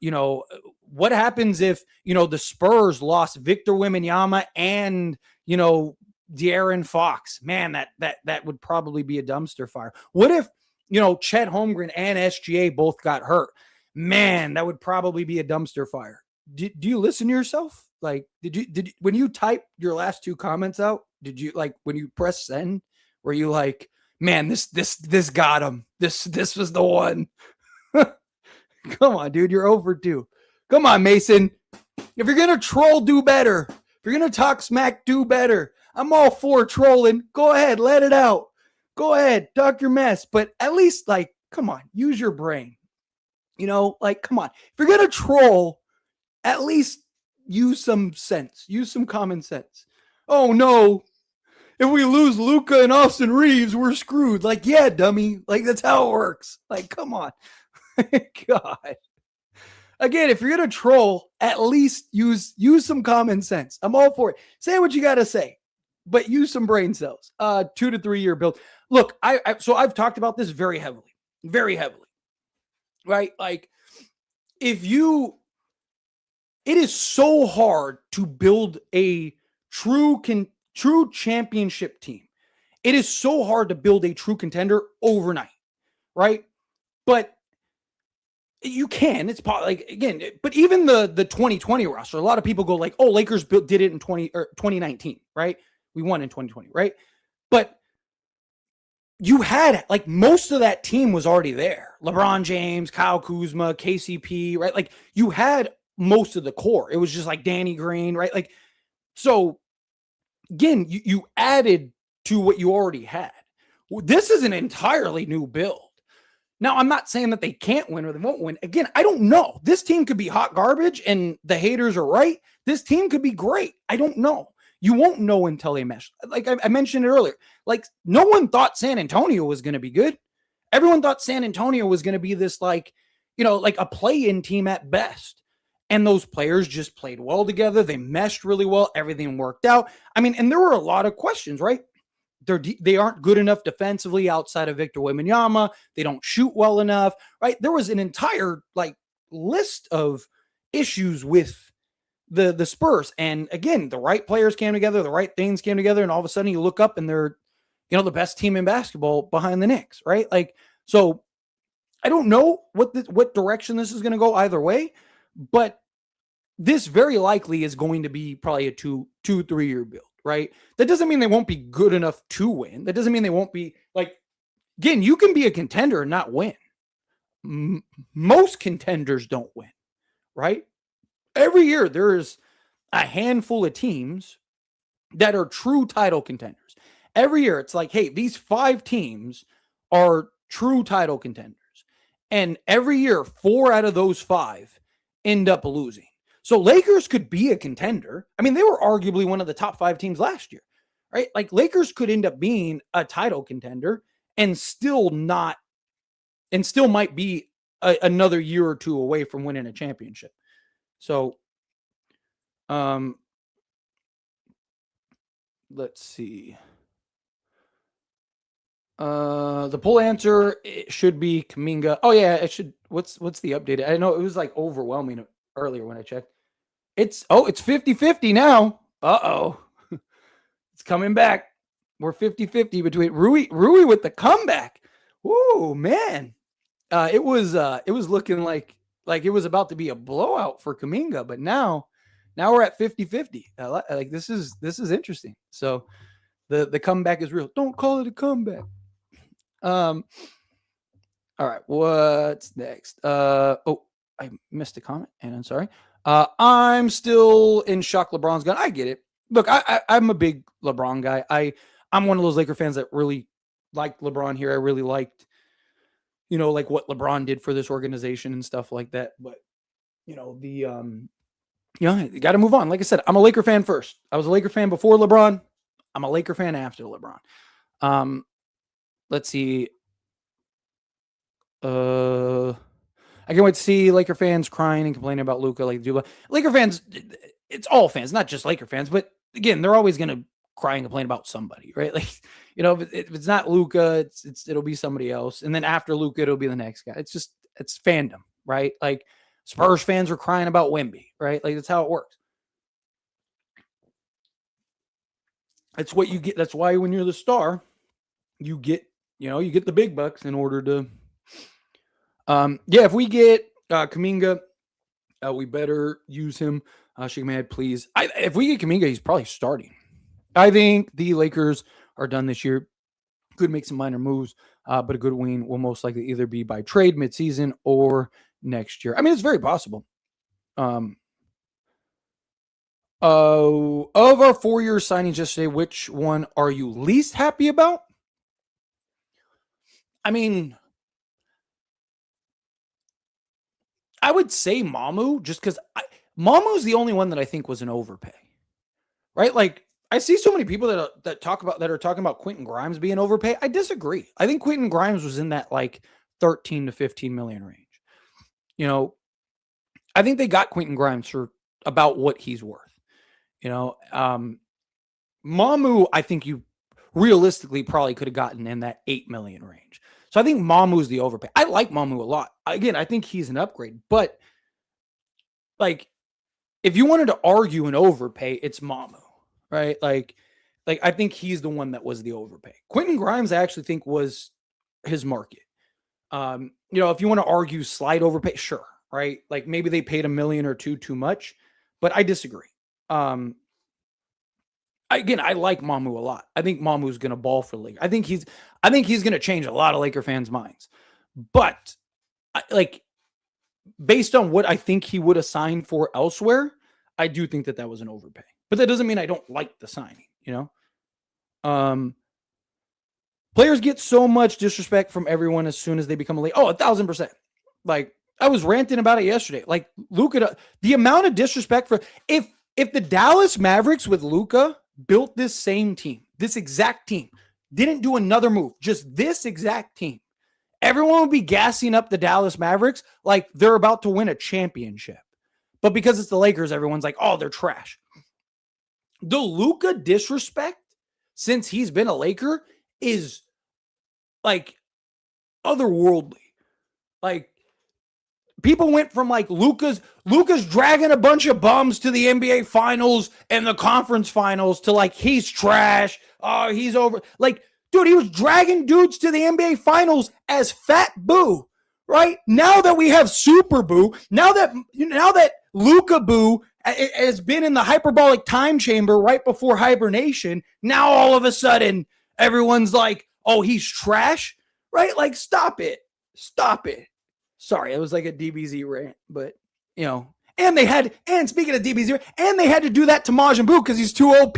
what happens if, the Spurs lost Victor Wembanyama and, De'Aaron Fox? Man, that would probably be a dumpster fire. What if, Chet Holmgren and SGA both got hurt? Man, that would probably be a dumpster fire. Do you listen to yourself? Like, when you type your last two comments out, did you like when you press send, were you like, man, this got him. This was the one. Come on, dude, you're over 2. Come on, Mason. If you're gonna troll, do better. If you're gonna talk smack, do better. I'm all for trolling. Go ahead, let it out. Go ahead, talk your mess. But at least, like, come on, use your brain. You know, like, come on. If you're gonna troll, at least use some sense. Use some common sense. Oh no, if we lose Luka and Austin Reeves, we're screwed. Like, yeah, dummy. Like, that's how it works. Like, come on. God. Again, if you're gonna troll, at least use some common sense. I'm all for it. Say what you gotta say, but use some brain cells. 2 to 3 year build. Look, so I've talked about this very heavily, right? Like, it is so hard to build a true championship team. It is so hard to build a true contender overnight, right? But you can. It's like, again, but even the 2020 roster, a lot of people go like, "Oh, Lakers did it in 2019, right? We won in 2020, right?" But you had, like, most of that team was already there. LeBron James, Kyle Kuzma, KCP, right? Like, you had most of the core. It was just like Danny Green, right? Like, so again, you added to what you already had. This is an entirely new build. Now, I'm not saying that they can't win or they won't win. Again, I don't know. This team could be hot garbage and the haters are right. This team could be great. I don't know. You won't know until they mesh. Like I mentioned it earlier, like, no one thought San Antonio was going to be good. Everyone thought San Antonio was going to be this, like, you know, like a play-in team at best. And those players just played well together. They meshed really well. Everything worked out. I mean, and there were a lot of questions, right? They aren't good enough defensively outside of Victor Wembanyama. They don't shoot well enough, right? There was an entire, like, list of issues with the Spurs. And again, the right players came together, the right things came together, and all of a sudden you look up and they're, you know, the best team in basketball behind the Knicks, right? Like, so I don't know what direction this is going to go either way, but this very likely is going to be probably a 2-3 year build. Right? That doesn't mean they won't be good enough to win. That doesn't mean they won't be, like, again, you can be a contender and not win. Most contenders don't win, right? Every year there's a handful of teams that are true title contenders. Every year it's like, hey, these 5 teams are true title contenders. And every year 4 out of those 5 end up losing. So Lakers could be a contender. I mean, they were arguably one of the top 5 teams last year, right? Like, Lakers could end up being a title contender and still might be another year or 2 away from winning a championship. So, let's see. The poll answer, it should be Kuminga. Oh yeah, it should. What's the update? I know it was like overwhelming earlier when I checked. It's 50-50 now. Uh-oh. It's coming back. We're 50-50 between Rui with the comeback. Whoa, man. It was looking like it was about to be a blowout for Kuminga, but now we're at 50-50. Like, this is interesting. So the comeback is real. Don't call it a comeback. All right, what's next? Oh, I missed a comment, and I'm sorry. I'm still in shock LeBron's gone. I get it. Look, I'm a big LeBron guy. I'm one of those Laker fans that really liked LeBron here. I really liked, you know, like what LeBron did for this organization and stuff like that. But, you know, you got to move on. Like I said, I'm a Laker fan first. I was a Laker fan before LeBron. I'm a Laker fan after LeBron. Let's see. I can't wait to see Laker fans crying and complaining about Luka. Like, Laker fans, it's all fans, not just Laker fans. But again, they're always going to cry and complain about somebody, right? Like, you know, if it's not Luka, it'll be somebody else, and then after Luka, it'll be the next guy. It's fandom, right? Like, Spurs fans are crying about Wemby, right? Like, that's how it works. That's what you get. That's why when you're the star, you get the big bucks in order to. If we get Kuminga, we better use him. Shake my head, please. If we get Kuminga, he's probably starting. I think the Lakers are done this year. Could make some minor moves, but a good win will most likely either be by trade midseason or next year. I mean, it's very possible. Of our 4-year signings yesterday, which one are you least happy about? I mean, I would say Mamu, just because Mamu's the only one that I think was an overpay, right? Like, I see so many people that are talking about Quentin Grimes being overpay. I disagree. I think Quentin Grimes was in that like 13 to 15 million range. You know, I think they got Quentin Grimes for about what he's worth. You know, Mamu, I think you realistically probably could have gotten in that 8 million range. So I think Mamu's the overpay. I like Mamu a lot. Again, I think he's an upgrade, but like if you wanted to argue an overpay, it's Mamu, right? Like I think he's the one that was the overpay. Quentin Grimes, I actually think was his market. You know, if you want to argue slight overpay, sure, right? Like maybe they paid $1 million or $2 million too much, but I disagree. Again, I like Mamu a lot. I think Mamu's going to ball for the league. I think he's going to change a lot of Laker fans' minds. But like based on what I think he would have signed for elsewhere, I do think that was an overpay. But that doesn't mean I don't like the signing, you know? Players get so much disrespect from everyone as soon as they become a league. Oh, 1,000%. Like I was ranting about it yesterday. Like Luka, the amount of disrespect for if the Dallas Mavericks with Luka built this same team, this exact team, didn't do another move, just this exact team, everyone would be gassing up the Dallas Mavericks like they're about to win a championship. But because it's the Lakers, everyone's like, oh, they're trash. The Luka disrespect since he's been a Laker is like otherworldly. Like people went from like Luka's dragging a bunch of bums to the NBA finals and the conference finals to like, he's trash. Oh, he's over. Like, dude, he was dragging dudes to the NBA finals as Fat Boo, right? Now that we have Super Boo, now that Luka Boo has been in the hyperbolic time chamber right before hibernation, now all of a sudden everyone's like, oh, he's trash, right? Like, stop it. Sorry, it was like a DBZ rant, but you know, and speaking of DBZ, and they had to do that to Majin Buu because he's too OP,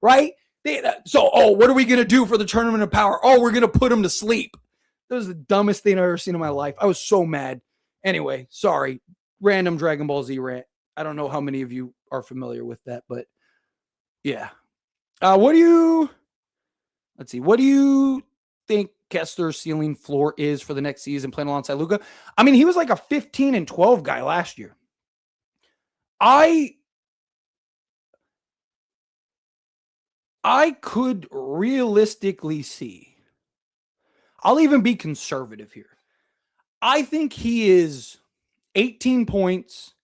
right? What are we going to do for the Tournament of Power? Oh, we're going to put him to sleep. That was the dumbest thing I've ever seen in my life. I was so mad. Anyway, sorry. Random Dragon Ball Z rant. I don't know how many of you are familiar with that, but yeah. What do you think Kessler's ceiling floor is for the next season playing alongside Luka? I mean, he was like a 15 and 12 guy last year. I could realistically see, I'll even be conservative here. I think he is 18 points,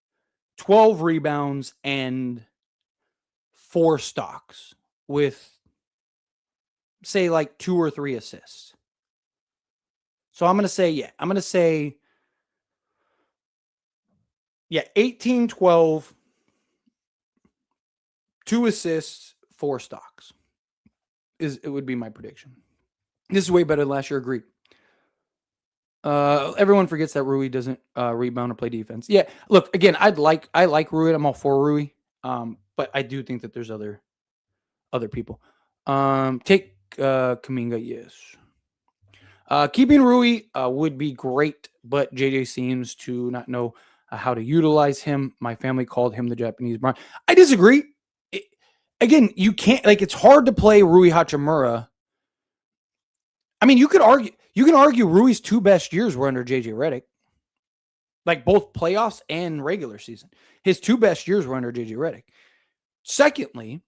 12 rebounds, and 4 stocks with, say, like 2 or 3 assists. So I'm going to say, 18, 12, 2 assists, 4 stocks. It would be my prediction. This is way better than last year. Agreed. Everyone forgets that Rui doesn't rebound or play defense. Yeah, look, again, I like Rui. I'm all for Rui. But I do think that there's other people. Take Kuminga, yes. Keeping Rui would be great, but JJ seems to not know how to utilize him. My family called him the Japanese Brian. I disagree. Again, you can't, like, it's hard to play Rui Hachimura. I mean, you can argue Rui's 2 best years were under JJ Redick. Like both playoffs and regular season. His 2 best years were under JJ Redick. Secondly,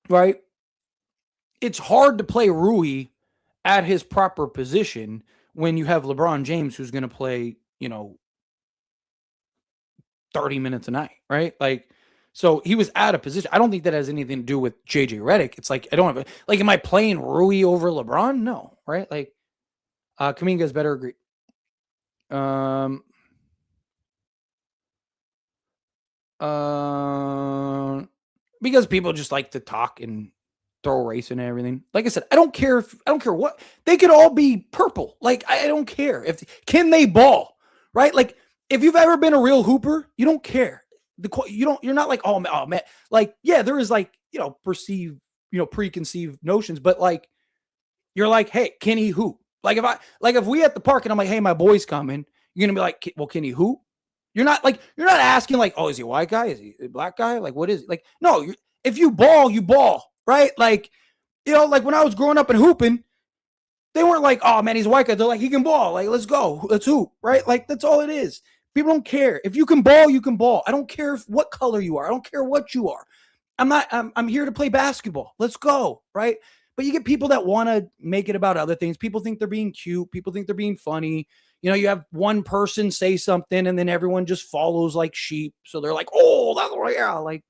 right, it's hard to play Rui at his proper position when you have LeBron James who's going to play, 30 minutes a night, right? Like, so he was out of position. I don't think that has anything to do with JJ Redick. It's like, I don't have like, am I playing Rui over LeBron? No, right? Like, Kuminga's better. Agreed. Because people just like to talk and throw race and everything. Like I said, I don't care what they could all be purple. Like I don't care if can they ball, right? Like if you've ever been a real hooper, you don't care. You're not like oh man, like yeah, there is like perceived preconceived notions, but like you're like hey, can he hoop? Like if we at the park and I'm like hey, my boy's coming, you're gonna be like well, can he hoop? You're not asking like, oh, is he a white guy? Is he a black guy? Like, what is it? Like, no, if you ball, you ball, right? Like, like when I was growing up and hooping, they weren't like, oh man, he's a white guy. They're like, he can ball. Like, let's go. Let's hoop, right? Like, that's all it is. People don't care. If you can ball, you can ball. I don't care what color you are. I don't care what you are. I'm here to play basketball. Let's go, right? But you get people that want to make it about other things. People think they're being cute. People think they're being funny. You have one person say something and then everyone just follows like sheep. So they're like, oh, that's yeah. Like,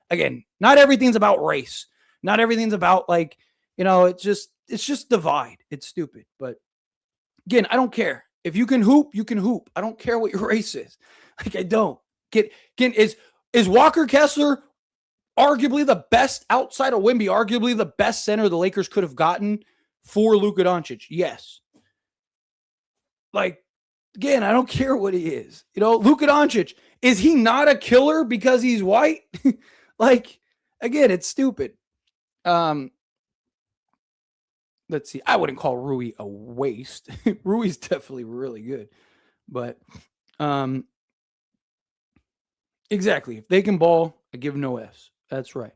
again, not everything's about race. Not everything's about like, it's just divide. It's stupid. But again, I don't care. If you can hoop, you can hoop. I don't care what your race is. Like, I don't. Is Walker Kessler arguably the best outside of Wemby, arguably the best center the Lakers could have gotten for Luka Doncic? Yes. Like, again, I don't care what he is. Luka Doncic, is he not a killer because he's white? Like, again, it's stupid. Let's see. I wouldn't call Rui a waste. Rui's definitely really good. But exactly. If they can ball, I give no Fs. That's right.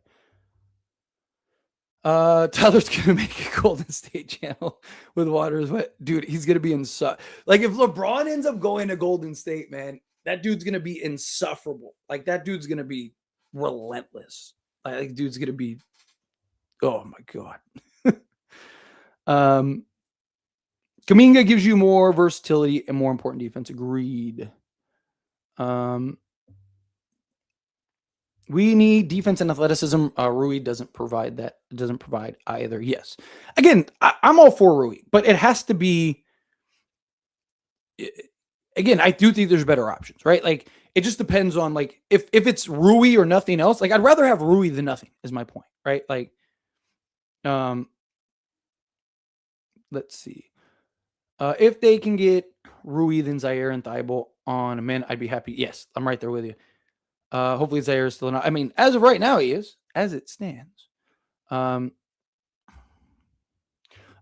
Tyler's gonna make a Golden State channel with Waters. Dude, he's gonna be like if LeBron ends up going to Golden State, man, that dude's gonna be insufferable. Like that dude's gonna be relentless. Like dude's gonna be, oh my god. Kuminga gives you more versatility and more important defense. Agreed. We need defense and athleticism. Rui doesn't provide that. Doesn't provide either. Yes. Again, I'm all for Rui, but it has to be. Again, I do think there's better options, right? Like it just depends on like if it's Rui or nothing else. Like I'd rather have Rui than nothing. Is my point, right? Like, let's see. If they can get Rui then Zaire and Thibault on a man, I'd be happy. Yes, I'm right there with you. Hopefully Zaire is still not. I mean, as of right now, he is, as it stands.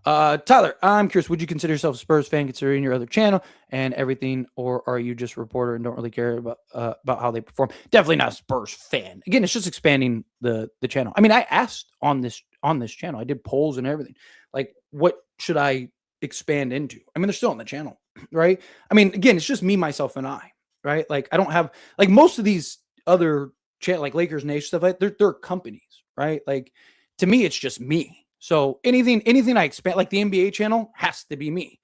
Tyler, I'm curious, would you consider yourself a Spurs fan considering your other channel and everything, or are you just a reporter and don't really care about how they perform? Definitely not a Spurs fan. Again, it's just expanding the channel. I mean, I asked on this channel, I did polls and everything. Like, what should I expand into? I mean, they're still on the channel, right? I mean, again, it's just me, myself, and I, right? Like, I don't have like most of these other channel like Lakers Nation stuff. Like, they're companies, right? Like, to me, it's just me. So anything I expand, like the NBA channel, has to be me.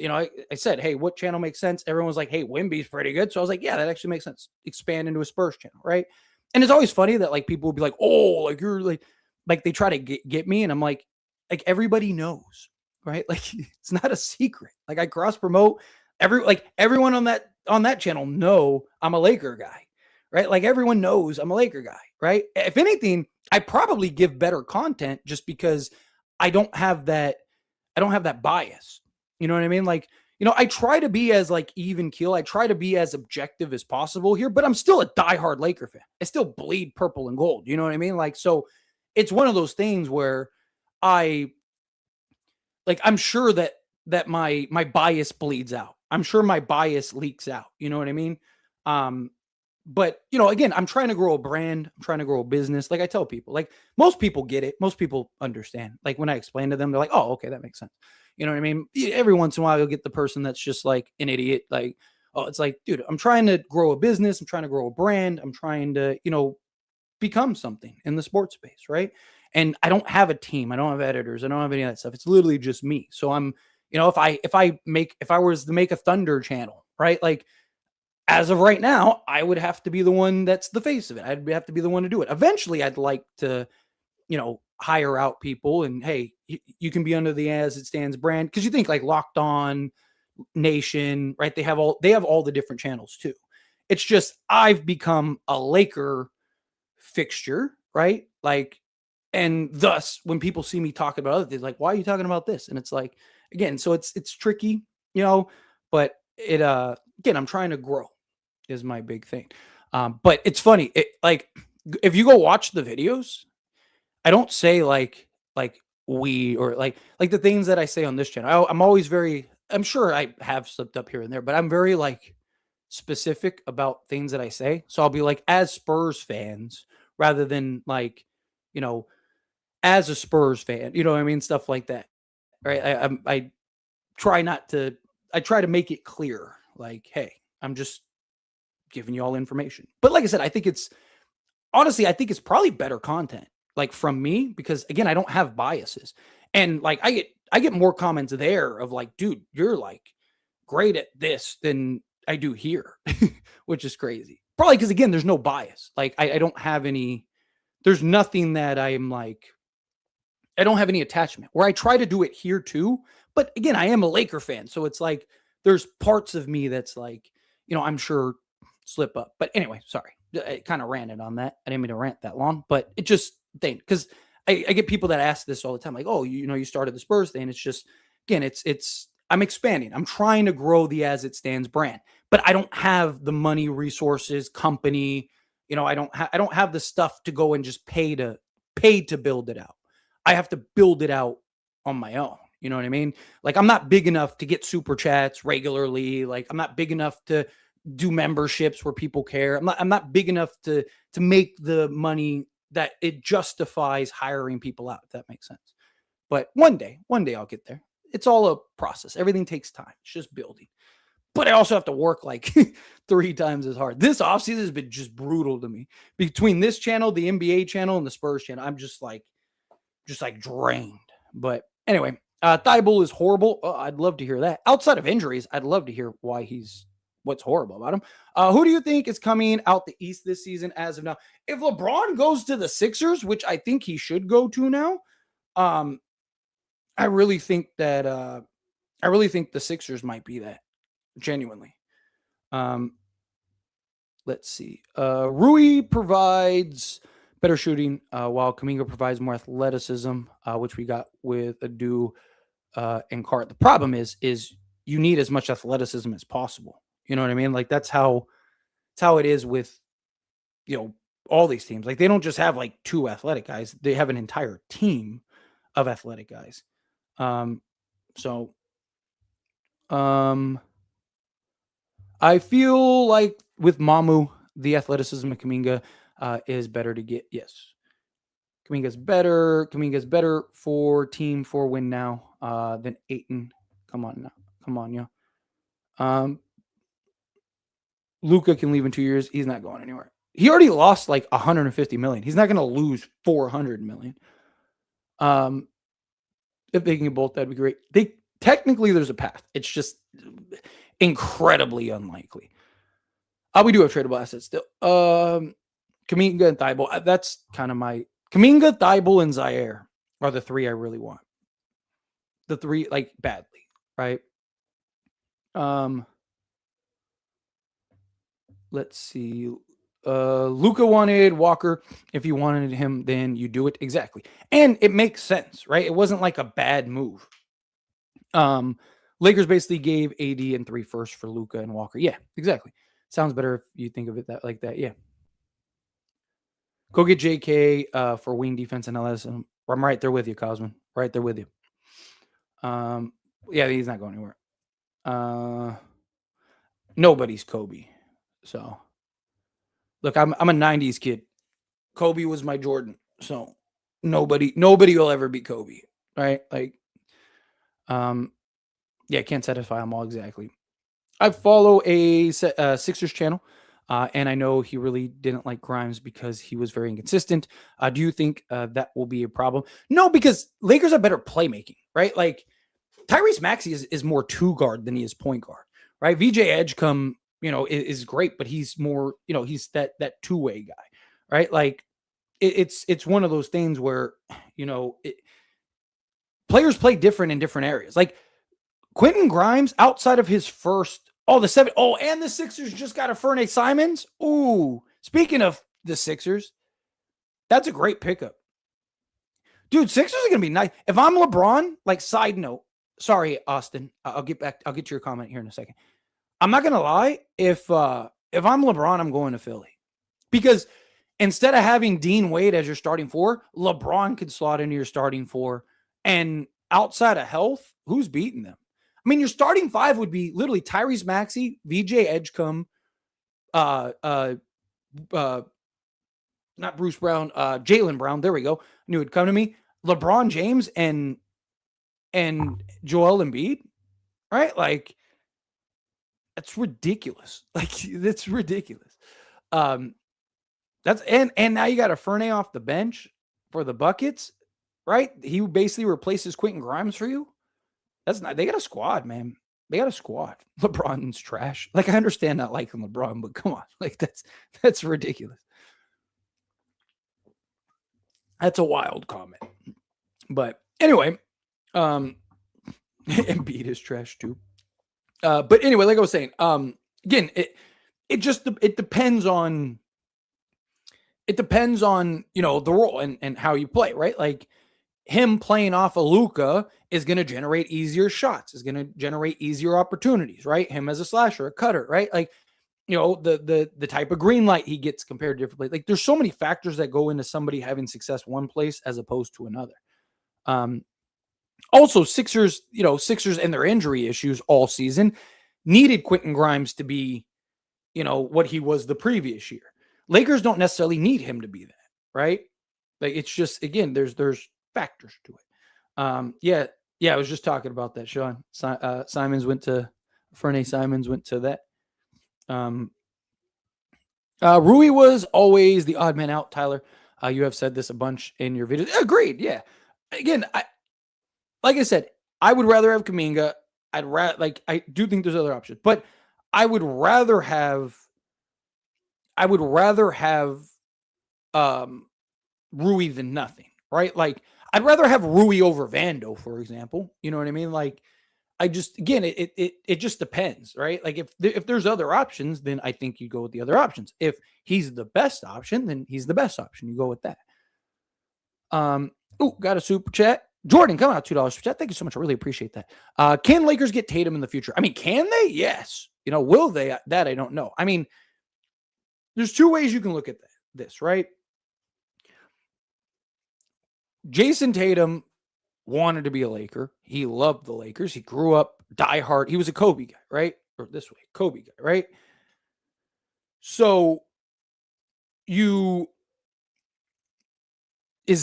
I said, hey, what channel makes sense? Everyone was like, hey, Wemby's pretty good. So I was like, yeah, that actually makes sense. Expand into a Spurs channel, right? And it's always funny that like people will be like, oh, like you're like they try to get me, and I'm like everybody knows, right? Like it's not a secret. Like I cross promote everyone on that channel know I'm a Laker guy, right? Like everyone knows I'm a Laker guy, right? If anything, I probably give better content just because I don't have that bias. You know what I mean? Like, I try to be as like even keel. I try to be as objective as possible here, but I'm still a diehard Laker fan. I still bleed purple and gold. You know what I mean? Like, so it's one of those things where I'm sure that my bias bleeds out. I'm sure my bias leaks out. You know what I mean? But, again, I'm trying to grow a brand. I'm trying to grow a business. Like I tell people, like most people get it. Most people understand. Like when I explain to them, they're like, oh, okay, that makes sense. You know what I mean? Every once in a while, you'll get the person that's just like an idiot. Like, oh, it's like, dude, I'm trying to grow a business. I'm trying to grow a brand. I'm trying to, become something in the sports space. Right. And I don't have a team. I don't have editors. I don't have any of that stuff. It's literally just me. So I'm, if I was to make a Thunder channel, right? Like, as of right now, I would have to be the one that's the face of it. I'd have to be the one to do it. Eventually, I'd like to, hire out people and, hey, you can be under the As It Stands brand. Because you think like Locked On Nation, right? They have all the different channels too. It's just I've become a Laker fixture, right? Like, and thus when people see me talking about other things, like, why are you talking about this? And it's like, again, so it's tricky, but it again, I'm trying to grow is my big thing. But it's funny, like if you go watch the videos, I don't say like we or like the things that I say on this channel. I'm always very. I'm sure I have slipped up here and there, but I'm very like specific about things that I say. So I'll be like, as Spurs fans, rather than like, you know, as a Spurs fan, you know what I mean, stuff like that. Right? I try not to. I try to make it clear, like, hey, I'm just giving you all information. But like I said, I think it's honestly, I think it's probably better content, like from me, because again, I don't have biases. And like I get more comments there of like, dude, you're like great at this than I do here, which is crazy. Probably because again, there's no bias. Like I don't have any, there's nothing that I'm like, I don't have any attachment where I try to do it here too. But again, I am a Laker fan. So it's like there's parts of me that's like, I'm sure slip up. But anyway, sorry. I kind of ranted on that. I didn't mean to rant that long, but it just thing because I get people that ask this all the time, like, oh, you started the Spurs thing. It's just again, it's I'm expanding. I'm trying to grow the As It Stands brand, but I don't have the money, resources, company. I don't have the stuff to go and just pay to build it out. I have to build it out on my own. You know what I mean? Like I'm not big enough to get super chats regularly. Like I'm not big enough to do memberships where people care. I'm not big enough to make the money that it justifies hiring people out, if that makes sense. But one day I'll get there. It's all a process. Everything takes time. It's just building. But I also have to work like 3 times as hard. This offseason has been just brutal to me. Between this channel, the NBA channel, and the Spurs channel, I'm just like drained. But anyway, Thibault is horrible. Oh, I'd love to hear that. Outside of injuries, I'd love to hear what's horrible about him. Who do you think is coming out the East this season as of now? If LeBron goes to the Sixers, which I think he should go to now, I really think the Sixers might be that, genuinely. Let's see. Rui provides better shooting, while Kuminga provides more athleticism, which we got with Adu and Cart. The problem is you need as much athleticism as possible. You know what I mean? Like that's how it is with all these teams. Like they don't just have like 2 athletic guys; they have an entire team of athletic guys. I feel like with Mamu, the athleticism of Kuminga is better to get. Yes, Kuminga's better. Kuminga's better for team 4 win now than Ayton. Come on now. Come on, yeah. Luka can leave in 2 years. He's not going anywhere. He already lost like 150 million. He's not going to lose 400 million. If they can get both, that'd be great. Technically there's a path. It's just incredibly unlikely. We do have tradable assets still. Kuminga and Thibault. That's kind of my Kuminga, Thibault, and Zaire are the 3 I really want. The 3 like badly, right? Let's see. Luka wanted Walker. If you wanted him, then you do it. Exactly. And it makes sense, right? It wasn't like a bad move. Lakers basically gave AD and 3 firsts for Luka and Walker. Yeah, exactly. Sounds better if you think of it like that. Yeah. Go get JK for wing defense and athleticism. I'm right there with you, Cosman. Right there with you. Yeah, he's not going anywhere. Nobody's Kobe. So, look, I'm a 90s kid. Kobe was my Jordan. So, nobody will ever be Kobe, right? Like, yeah, can't satisfy them all exactly. I follow a Sixers channel, and I know he really didn't like Grimes because he was very inconsistent. Do you think that will be a problem? No, because Lakers are better playmaking, right? Like, Tyrese Maxey is more 2-guard than he is point guard, right? VJ Edgecombe, is great, but he's more, he's that 2-way guy, right? Like it's one of those things where, players play different in different areas. Like Quentin Grimes, outside of his first Oh, the 7. Oh, and the Sixers just got a Fernie Simons. Ooh, speaking of the Sixers, that's a great pickup. Dude, Sixers are going to be nice. If I'm LeBron, like side note, sorry, Austin, I'll get to your comment here in a second. I'm not going to lie. If I'm LeBron, I'm going to Philly because instead of having Dean Wade as your starting four, LeBron could slot into your starting four. And outside of health, who's beating them? I mean, your starting five would be literally Tyrese Maxey, VJ Edgecombe, not Bruce Brown, Jaylen Brown. There we go. I knew it'd come to me. LeBron James and Joel Embiid, right? Like, that's ridiculous. Like, that's ridiculous. That's and now you got a Fernie off the bench for the buckets, right? He basically replaces Quentin Grimes for you. That's not. They got a squad, man. They got a squad. LeBron's trash. Like, I understand not liking LeBron, but come on, like that's ridiculous. That's a wild comment. But anyway, Embiid is trash too. But anyway, like I was saying, again, it depends on the role and how you play, right? Like him playing off of Luka is going to generate easier shots, is going to generate easier opportunities, right? Him as a slasher, a cutter, right? Like, the type of green light he gets compared to different places. Like there's so many factors that go into somebody having success one place as opposed to another. Also Sixers and their injury issues all season needed Quentin Grimes to be, what he was the previous year. Lakers don't necessarily need him to be that, right? Like it's just, again, there's factors to it. Yeah, I was just talking about that, Sean. Fernie Simons went to that. Rui was always the odd man out, Tyler. You have said this a bunch in your videos. Agreed. Yeah. Again, like I said, I would rather have Kuminga. I do think there's other options, but I would rather have Rui than nothing, right? Like I'd rather have Rui over Vando, for example. You know what I mean? Like it just depends, right? Like if there's other options, then I think you go with the other options. If he's the best option, then he's the best option. You go with that. Got a super chat. Jordan, coming out $2 super chat. Thank you so much. I really appreciate that. Can Lakers get Tatum in the future? I mean, can they? Yes. Will they? That I don't know. I mean, there's two ways you can look at this, right? Jason Tatum wanted to be a Laker. He loved the Lakers. He grew up diehard. He was a Kobe guy, right? Or this way, Kobe guy, right? So is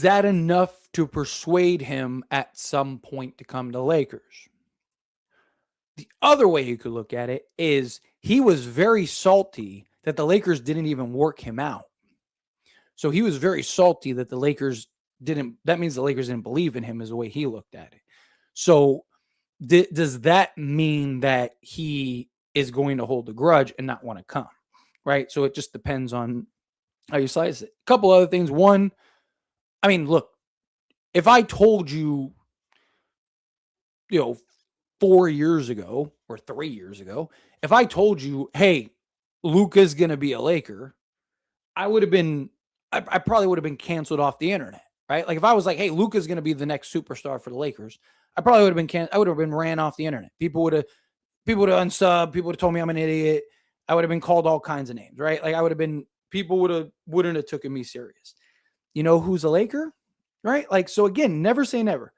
that enough to persuade him at some point to come to Lakers? The other way you could look at it is he was very salty that the Lakers didn't even work him out. So he was very salty that the Lakers that means the Lakers didn't believe in him is the way he looked at it. So does that mean that he is going to hold a grudge and not want to come? Right. So it just depends on how you slice it. A couple other things. One, I mean, look, if I told you, 4 years ago or 3 years ago, if I told you, hey, Luka's going to be a Laker, I probably would have been canceled off the internet. Right? Like if I was like, hey, Luka's going to be the next superstar for the Lakers, I probably would have been ran off the internet. People would have unsubbed. People would have told me I'm an idiot. I would have been called all kinds of names, right? Like people wouldn't have taken me serious. Who's a Laker? Right? Like, so again, never say never.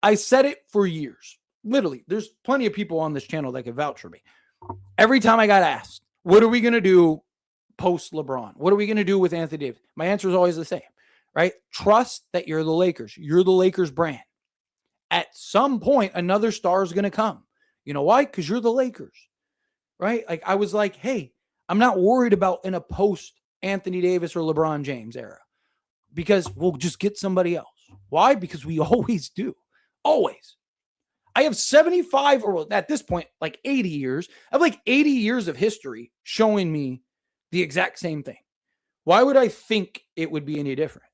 I said it for years. Literally, there's plenty of people on this channel that can vouch for me. Every time I got asked, what are we going to do post LeBron? What are we going to do with Anthony Davis? My answer is always the same. Right? Trust that you're the Lakers. You're the Lakers brand. At some point, another star is going to come. You know why? Because you're the Lakers. Right? Like I was like, hey, I'm not worried about in a post Anthony Davis or LeBron James era because we'll just get somebody else. Why? Because we always do. Always. I have 75 or at this point, like 80 years. I have like 80 years of history showing me the exact same thing. Why would I think it would be any different?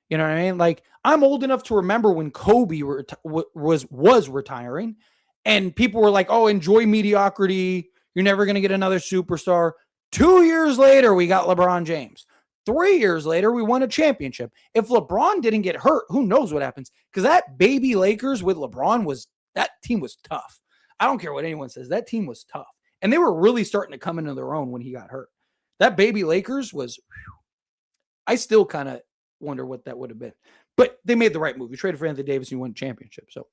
You know what I mean? Like I'm old enough to remember when Kobe was retiring and people were like, oh, enjoy mediocrity. You're never going to get another superstar. 2 years later, we got LeBron James. 3 years later, we won a championship. If LeBron didn't get hurt, who knows what happens? Because that baby Lakers with LeBron that team was tough. I don't care what anyone says. That team was tough. And they were really starting to come into their own when he got hurt. That baby Lakers was, I still kind of wonder what that would have been. But they made the right move. You traded for Anthony Davis and you won a championship. So,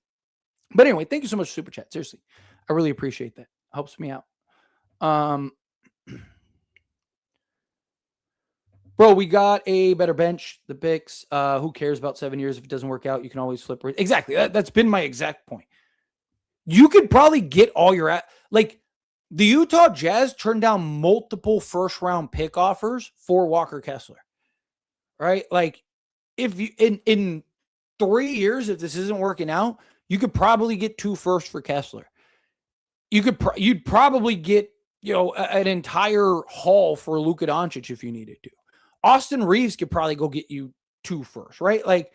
but anyway, thank you so much for Super Chat. Seriously, I really appreciate that. Helps me out. Bro, we got a better bench. The picks. Who cares about 7 years? If it doesn't work out, you can always flip. Exactly. That's been my exact point. You could probably get all your like the Utah Jazz turned down multiple first-round pick offers for Walker Kessler. Right? Like if you in 3 years, if this isn't working out, you could probably get 2 firsts for Kessler. You'd probably get, an entire haul for Luka Doncic if you needed to. Austin Reeves could probably go get you 2 firsts, right? Like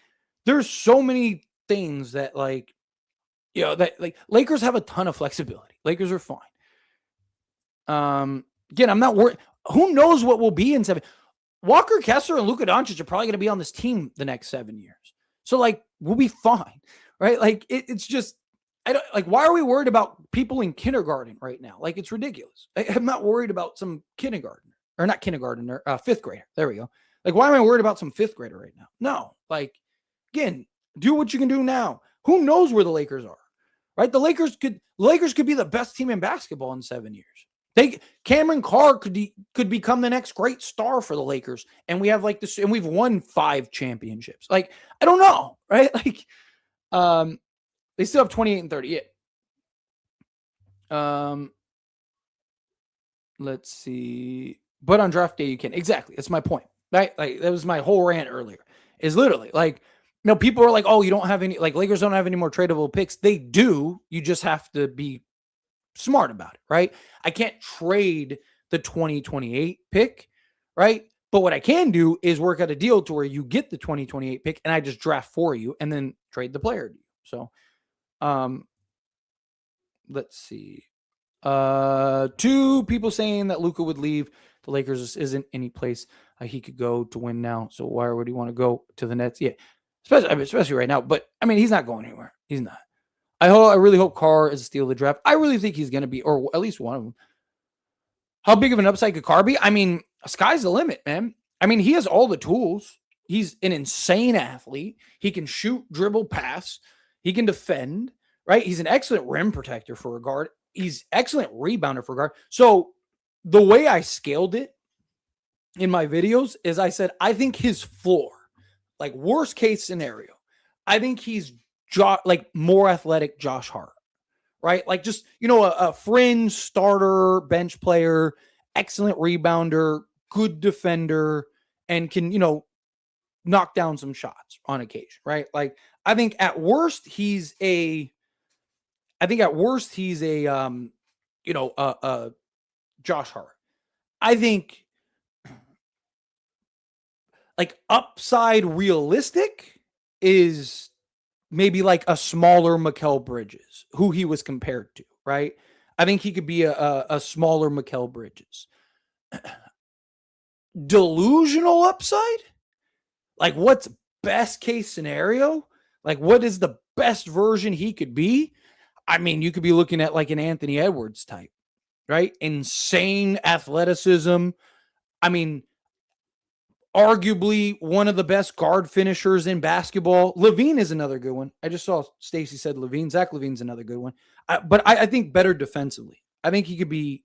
there's so many things that Lakers have a ton of flexibility. Lakers are fine. Again, I'm not worried. Who knows what will be in 7? Walker Kessler and Luka Doncic are probably going to be on this team the next 7 years. So we'll be fine, right? Like it's just, I don't why are we worried about people in kindergarten right now? Like it's ridiculous. I'm not worried about some kindergartner or not kindergartner, 5th grader. There we go. Like, why am I worried about some 5th grader right now? No, again, do what you can do now. Who knows where the Lakers are, right? The Lakers could be the best team in basketball in 7 years. Cameron Carr could become the next great star for the Lakers. And we have this, and we've won 5 championships. I don't know, right? They still have 28 and 30. Yeah. Let's see. But on draft day, you can. Exactly. That's my point, right? That was my whole rant earlier. Is literally people are like, oh, you don't have any, Lakers don't have any more tradable picks. They do. You just have to be smart about it, right? I can't trade the 2028 pick, right? But what I can do is work out a deal to where you get the 2028 pick and I just draft for you and then trade the player to you. So, let's see. 2 people saying that Luka would leave the Lakers. Isn't any place he could go to win now. So why would he want to go to the Nets? Yeah, especially right now. But I mean, he's not going anywhere. He's not. I really hope Carr is a steal of the draft. I really think he's going to be, or at least one of them. How big of an upside could Carr be? I mean, sky's the limit, man. I mean, he has all the tools. He's an insane athlete. He can shoot, dribble, pass. He can defend, right? He's an excellent rim protector for a guard. He's excellent rebounder for a guard. So the way I scaled it in my videos is I said, I think his floor, worst case scenario, I think he's more athletic Josh Hart, right? Just, a fringe starter, bench player, excellent rebounder, good defender, and can, knock down some shots on occasion, right? I think at worst he's a Josh Hart. I think upside realistic is maybe a smaller Mikal Bridges, who he was compared to, right? I think he could be a smaller Mikal Bridges. Delusional upside? What's best case scenario? What is the best version he could be? I mean, you could be looking at an Anthony Edwards type, right? Insane athleticism. I mean, arguably one of the best guard finishers in basketball. LaVine is another good one. I just saw Stacy said LaVine. Zach LaVine's another good one. But I think better defensively. I think he could be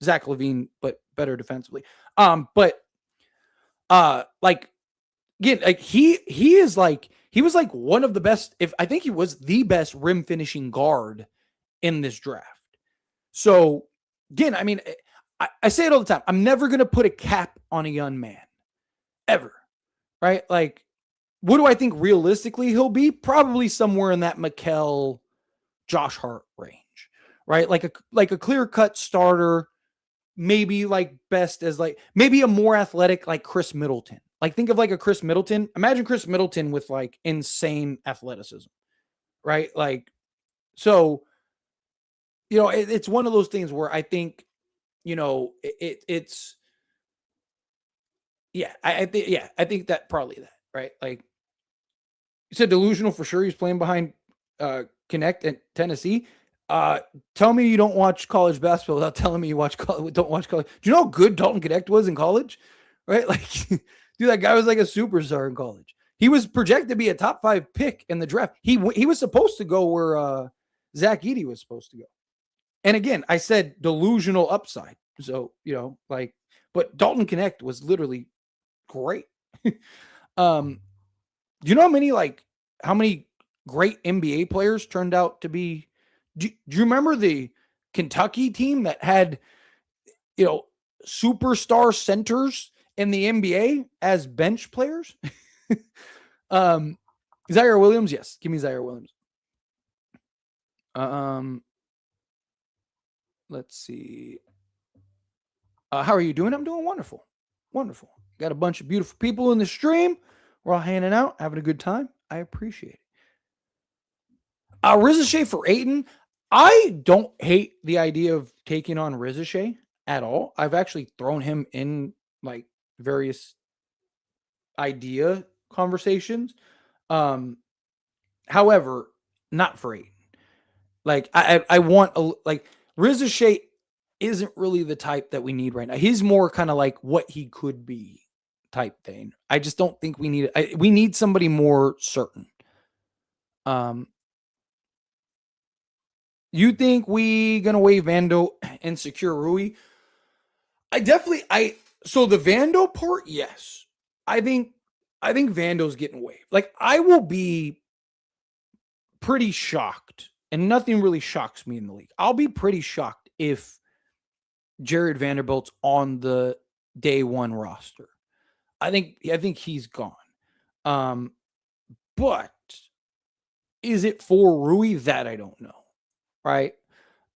Zach LaVine, but better defensively. Again, he was one of the best. I think he was the best rim finishing guard in this draft. So again, I mean, I say it all the time. I'm never going to put a cap on a young man ever. Right. What do I think realistically he'll be? Probably somewhere in that Mikal, Josh Hart range, right? Like a clear cut starter, maybe best as maybe a more athletic, Chris Middleton. Think of a Chris Middleton. Imagine Chris Middleton with insane athleticism, right? So it's one of those things where I think, it's yeah, I think that probably that, right? Like you said, delusional for sure. He's playing behind Connect at Tennessee. Uh, Tell me you don't watch college basketball without telling me you don't watch college. Do you know how good Dalton Connect was in college? Right, like, dude, that guy was like a superstar in college. He was projected to be a top 5 pick in the draft. He was supposed to go where Zach Edey was supposed to go. And again, I said delusional upside. So like, but Dalton Connect was literally great. um, do you know how many great NBA players turned out to be? Do you remember the Kentucky team that had, superstar centers in the NBA as bench players? um, Zaire Williams, yes, give me Zaire Williams. Let's see. How are you doing? I'm doing wonderful, wonderful. Got a bunch of beautiful people in the stream. We're all hanging out, having a good time. I appreciate it. Rizachet for Ayton. I don't hate the idea of taking on Rizachet at all. I've actually thrown him in like various idea conversations. However, not for Ayton. Like I want like Rizachet isn't really the type that we need right now. He's more kind of like what he could be type thing. I just don't think we need we need somebody more certain. You think we gonna waive Vando and secure Rui? So the Vando part, yes. I think Vando's getting waived. Like I will be pretty shocked, and nothing really shocks me in the league. I'll be pretty shocked if Jared Vanderbilt's on the day one roster. I think he's gone. But is it for Rui? That I don't know. Right?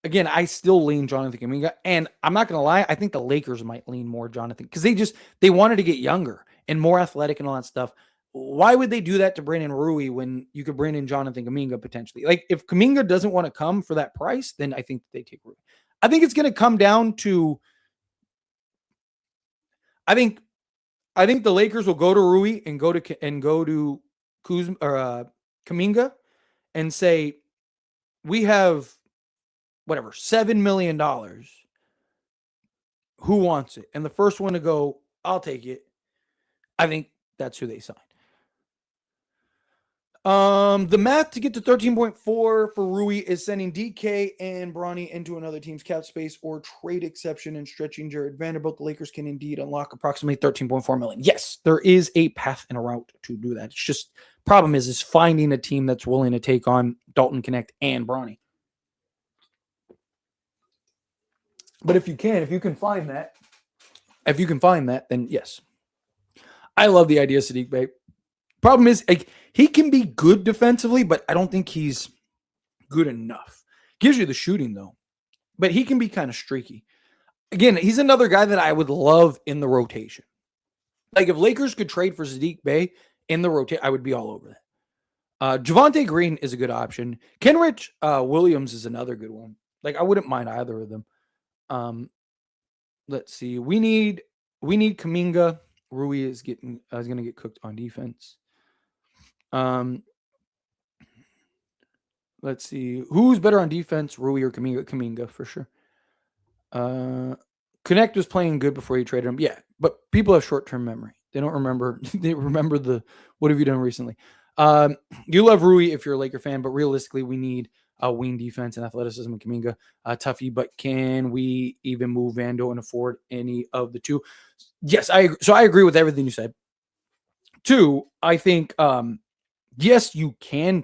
Again, I still lean Jonathan Kuminga, and I'm not gonna lie, I think the Lakers might lean more Jonathan because they wanted to get younger and more athletic and all that stuff. Why would they do that to Brandon Rui when you could bring in Jonathan Kuminga potentially? Like if Kuminga doesn't want to come for that price, then I think they take Rui. I think it's gonna come down to I think the Lakers will go to Rui and go to Kuzma or Kuminga and say, we have whatever, $7 million. Who wants it? And the first one to go, I'll take it. I think that's who they signed. The math to get to 13.4 for Rui is sending DK and Bronny into another team's cap space or trade exception and stretching Jared Vanderbilt. The Lakers can indeed unlock approximately 13.4 million. Yes, there is a path and a route to do that. It's just problem is finding a team that's willing to take on Dalton Connect and Bronny. But if you can find that, then yes. I love the idea of Saddiq Bey. Problem is, like, he can be good defensively, but I don't think he's good enough. Gives you the shooting, though. But he can be kind of streaky. Again, he's another guy that I would love in the rotation. Like, if Lakers could trade for Saddiq Bey in the rotation, I would be all over that. Javonte Green is a good option. Kenrich Williams is another good one. Like, I wouldn't mind either of them. Let's see. We need Kuminga. Rui is going to get cooked on defense. Let's see. Who's better on defense, Rui or Kuminga? Kuminga for sure. Connect was playing good before you traded him. Yeah, but people have short-term memory. They don't remember. They remember the what have you done recently. You love Rui if you're a Laker fan, but realistically, we need a wing defense and athleticism and Kuminga. Toughy, but can we even move Vando and afford any of the two? Yes, I agree. So I agree with everything you said. Two, I think yes, you can.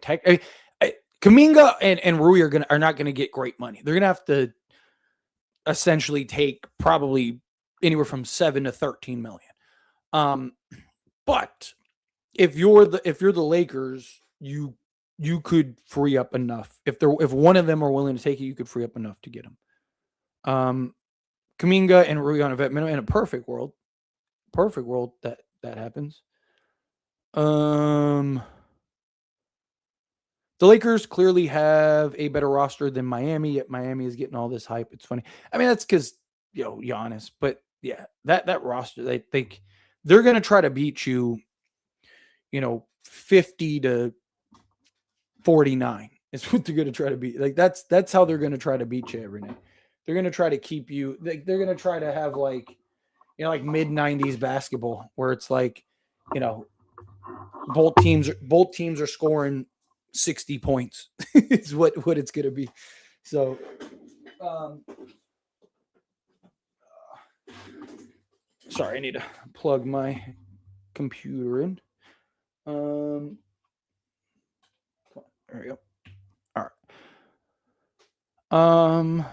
Kuminga and Rui are not going to get great money. They're going to have to essentially take probably anywhere from 7 to 13 million. But if you're the Lakers, you could free up enough. If one of them are willing to take it, you could free up enough to get him. Kuminga and Rui on a vet minimum in a perfect world that happens. The Lakers clearly have a better roster than Miami, yet Miami is getting all this hype. It's funny. I mean, that's because Giannis, but yeah, that roster, they're gonna try to beat you, 50 to 49 is what they're gonna try to beat. Like that's how they're gonna try to beat you every night. They're gonna try to keep you. They're gonna try to have like like mid '90s basketball where it's like, you know, both teams are scoring 60 points. Is what it's gonna be. So, um, sorry, I need to plug my computer in. There we go. All right.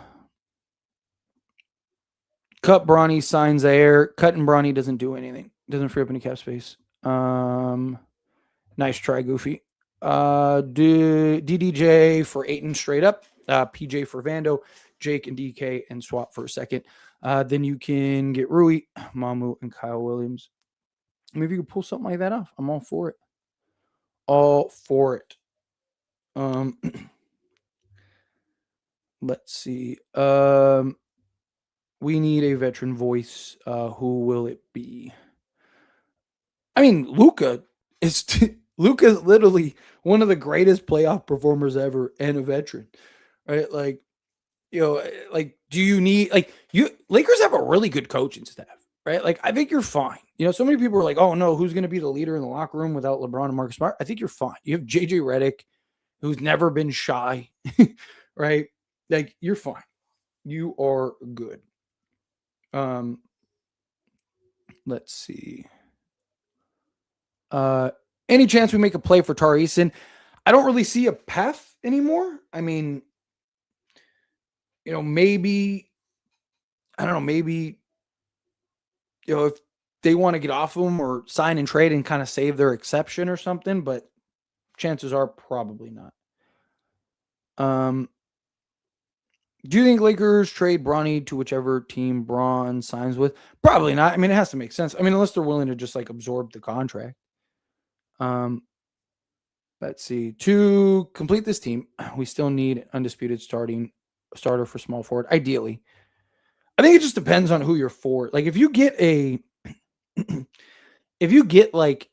Cut Bronny, signs Zaire. Cutting Bronny doesn't do anything. Doesn't free up any cap space. Nice try, Goofy. DDJ for Ayton straight up. PJ for Vando. Jake and DK and swap for a second. Then you can get Rui, Mamu, and Kyle Williams. Maybe you could pull something like that off. I'm all for it. All for it. Let's see. We need a veteran voice. Who will it be? I mean, Luka is Luka's literally one of the greatest playoff performers ever and a veteran, right? Like, like, do you need Lakers have a really good coaching staff, right? Like, I think you're fine. So many people are like, oh no, who's going to be the leader in the locker room without LeBron and Marcus Smart? I think you're fine. You have JJ Redick, who's never been shy, right? Like, you're fine. You are good. Let's see. Any chance we make a play for Tari Eason? I don't really see a path anymore. I mean, maybe, I don't know, maybe, if they want to get off of him or sign and trade and kind of save their exception or something, but chances are probably not. Do you think Lakers trade Bronny to whichever team Bron signs with? Probably not. I mean, it has to make sense. I mean, unless they're willing to just absorb the contract. Let's see. To complete this team, we still need undisputed starter for small forward. Ideally, I think it just depends on who you're for. Like, if you get like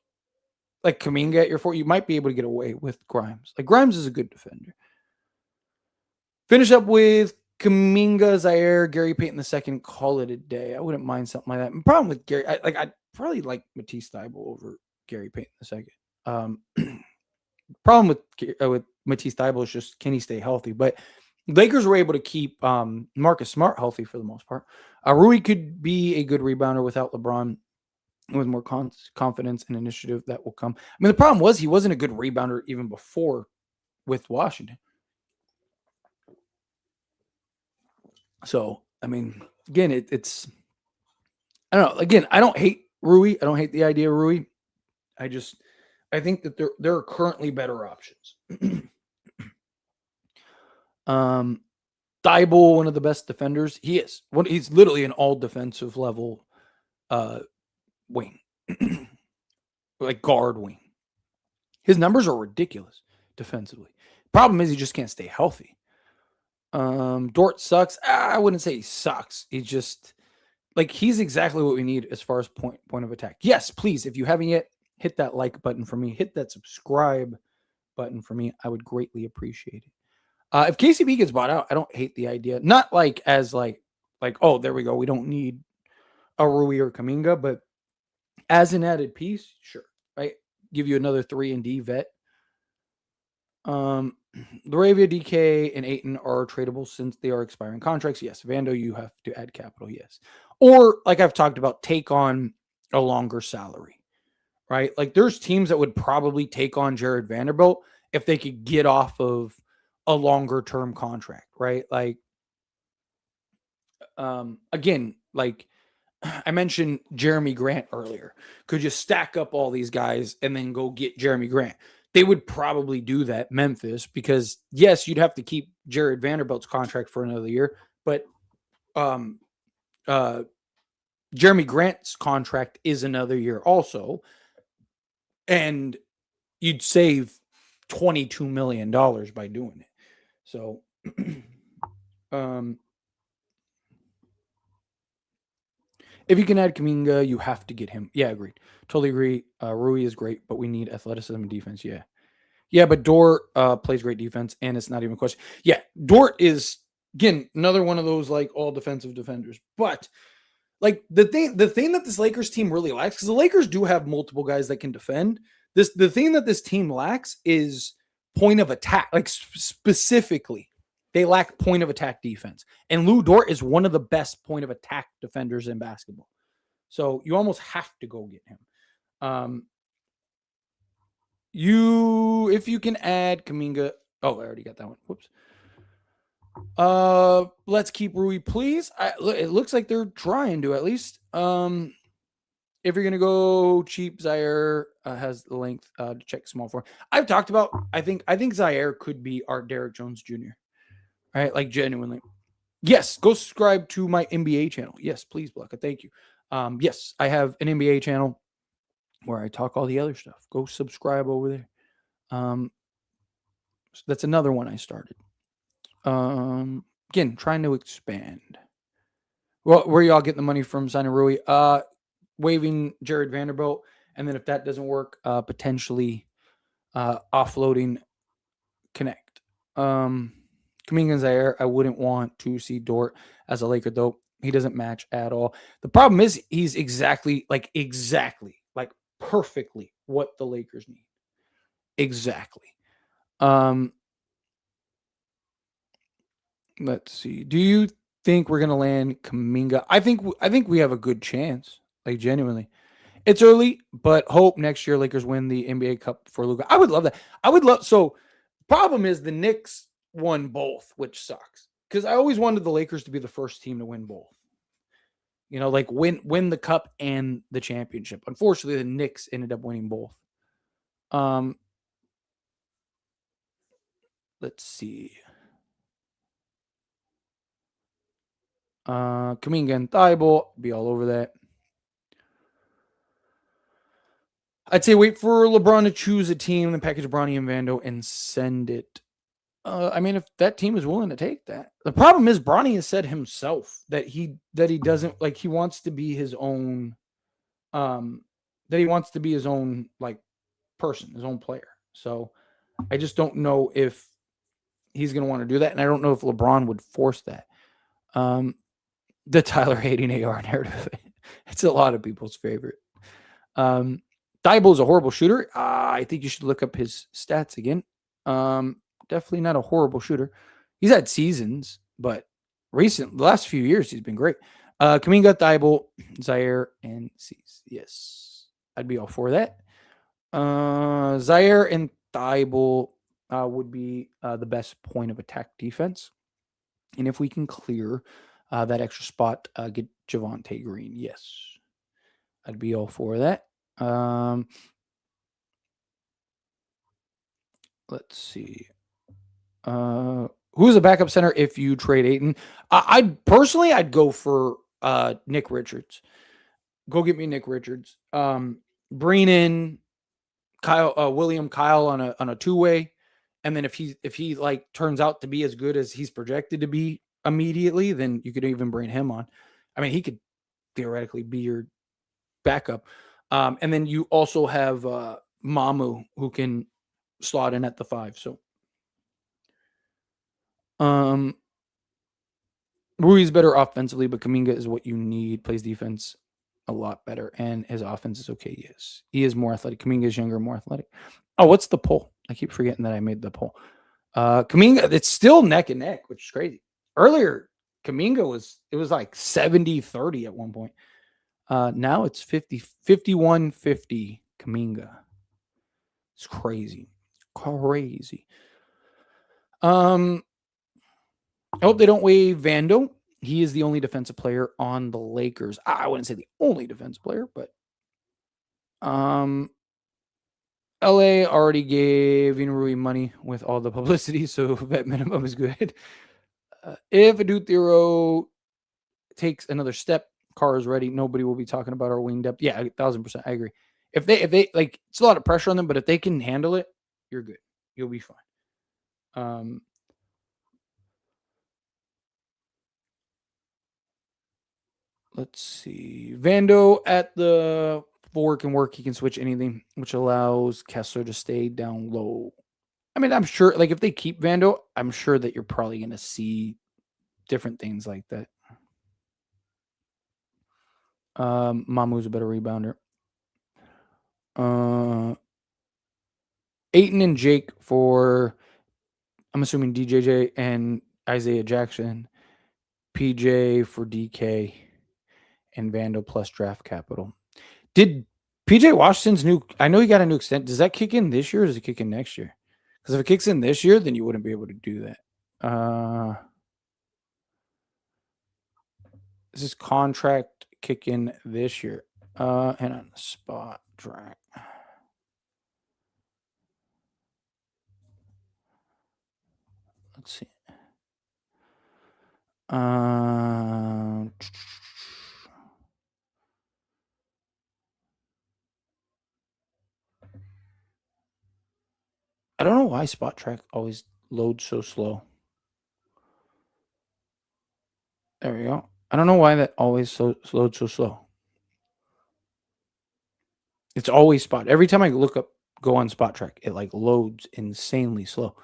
Kuminga at your forward, you might be able to get away with Grimes. Like, Grimes is a good defender. Finish up with Kuminga, Zaire, Gary Payton II. Call it a day. I wouldn't mind something like that. The problem with Gary, I'd probably like Matisse Thybulle over Gary Payton II. Problem with Matisse Thybulle is just, can he stay healthy? But Lakers were able to keep Marcus Smart healthy for the most part. Rui could be a good rebounder without LeBron, with more confidence and initiative that will come. I mean, the problem was he wasn't a good rebounder even before with Washington. So, I mean, again, it's I don't know. Again, I don't hate Rui. I don't hate the idea of Rui. I think that there are currently better options. Thybulle, one of the best defenders. He is. He's literally an all defensive level wing. Like guard wing. His numbers are ridiculous defensively. Problem is he just can't stay healthy. Dort sucks. I wouldn't say he sucks. He's just he's exactly what we need as far as point of attack. Yes, please, if you haven't yet, hit that like button for me. Hit that subscribe button for me. I would greatly appreciate it. If KCP gets bought out, I don't hate the idea. Not as oh, there we go. We don't need a Rui or Kuminga, but as an added piece, sure. Right? Give you another 3-and-D vet. Laravia, DK, and Ayton are tradable since they are expiring contracts. Yes. Vando, you have to add capital. Yes. Or, like I've talked about, take on a longer salary. Right? Like, there's teams that would probably take on Jared Vanderbilt if they could get off of a longer term contract, right? Like, again, like I mentioned Jeremy Grant earlier. Could you stack up all these guys and then go get Jeremy Grant? They would probably do that, Memphis, because yes, you'd have to keep Jared Vanderbilt's contract for another year, but Jeremy Grant's contract is another year also. And you'd save $22 million by doing it. So, if you can add Kaminga, you have to get him. Yeah, agreed. Totally agree. Rui is great, but we need athleticism and defense. Yeah. Yeah, but Dort plays great defense, and it's not even a question. Yeah, Dort is, again, another one of those like all defensive defenders. But like the thing that this Lakers team really lacks, because the Lakers do have multiple guys that can defend. The thing that this team lacks is point of attack. Like specifically, they lack point of attack defense. And Lou Dort is one of the best point of attack defenders in basketball. So you almost have to go get him. If you can add Kaminga. Oh, I already got that one. Whoops. Let's keep Rui, please. It looks like they're trying to at least. If you're gonna go cheap, Zaire has the length to check small for. I've talked about. I think Zaire could be our Derrick Jones Jr. Right, like genuinely. Yes, go subscribe to my NBA channel. Yes, please, Blucka. Thank you. Yes, I have an NBA channel where I talk all the other stuff. Go subscribe over there. So that's another one I started. Again, trying to expand. Well, where y'all getting the money from, signing Rui? Waiving Jared Vanderbilt, and then if that doesn't work, potentially offloading Connect. Kaminga and Zaire, I wouldn't want to see Dort as a Laker, though. He doesn't match at all. The problem is he's exactly perfectly what the Lakers need. Exactly. Let's see. Do you think we're gonna land Kaminga? I think we have a good chance. Like genuinely, it's early, but hope next year Lakers win the NBA Cup for Luka. I would love that. I would love. So, problem is the Knicks won both, which sucks because I always wanted the Lakers to be the first team to win both. You know, like win the cup and the championship. Unfortunately, the Knicks ended up winning both. Let's see. Kaminga and Thibault, be all over that. I'd say wait for LeBron to choose a team, then package Bronny and Vando and send it. I mean, if that team is willing to take that. The problem is Bronny has said himself that he doesn't like, he wants to be his own, that he wants to be his own like person, his own player. So I just don't know if he's going to want to do that. And I don't know if LeBron would force that. The Tyler hating AR narrative. It's a lot of people's favorite. Thibault's a horrible shooter. I think you should look up his stats again. Definitely not a horrible shooter. He's had seasons, but the last few years, he's been great. Kaminga, Thibault, Zaire, and Cease. Yes, I'd be all for that. Zaire and Thibault would be the best point of attack defense. And if we can clear that extra spot, get Javonte Green. Yes, I'd be all for that. Let's see. Who's a backup center if you trade Ayton? I'd go for Nick Richards. Go get me Nick Richards. Bring in William Kyle on a two-way, and then if he like turns out to be as good as he's projected to be immediately, then you could even bring him on. I mean, he could theoretically be your backup. And then you also have Mamu who can slot in at the 5. So Rui's better offensively, but Kaminga is what you need. Plays defense a lot better, and his offense is okay. Yes, he is more athletic. Kaminga is younger, more athletic. Oh, what's the poll? I keep forgetting that I made the poll. Kaminga, it's still neck and neck, which is crazy. Earlier, Kaminga was like 70-30 at one point. Now it's 51-50 Kaminga. It's crazy. I hope they don't waive Vando. He is the only defensive player on the Lakers. I wouldn't say the only defensive player, but LA already gave Rui money with all the publicity, so vet minimum is good. If Adou Thiero takes another step, Carr is ready. Nobody will be talking about our wing depth. Yeah, 1,000%. I agree. If they like, it's a lot of pressure on them, but if they can handle it, you're good. You'll be fine. Let's see. Vando at the fork and work, he can switch anything, which allows Kessler to stay down low. I mean, I'm sure, like, if they keep Vando, I'm sure that you're probably going to see different things like that. Mamu's a better rebounder. Ayton and Jake for, I'm assuming DJJ and Isaiah Jackson. PJ for DK and Vando plus draft capital. Did PJ Washington's new, I know he got a new extent. Does that kick in this year or does it kick in next year? Because if it kicks in this year, then you wouldn't be able to do that. Does this contract kick in this year? And on the spot track. Let's see. I don't know why Spot Track always loads so slow. There we go. I don't know why that always loads so slow. It's always Spot. Every time I go on Spot Track, it like loads insanely slow.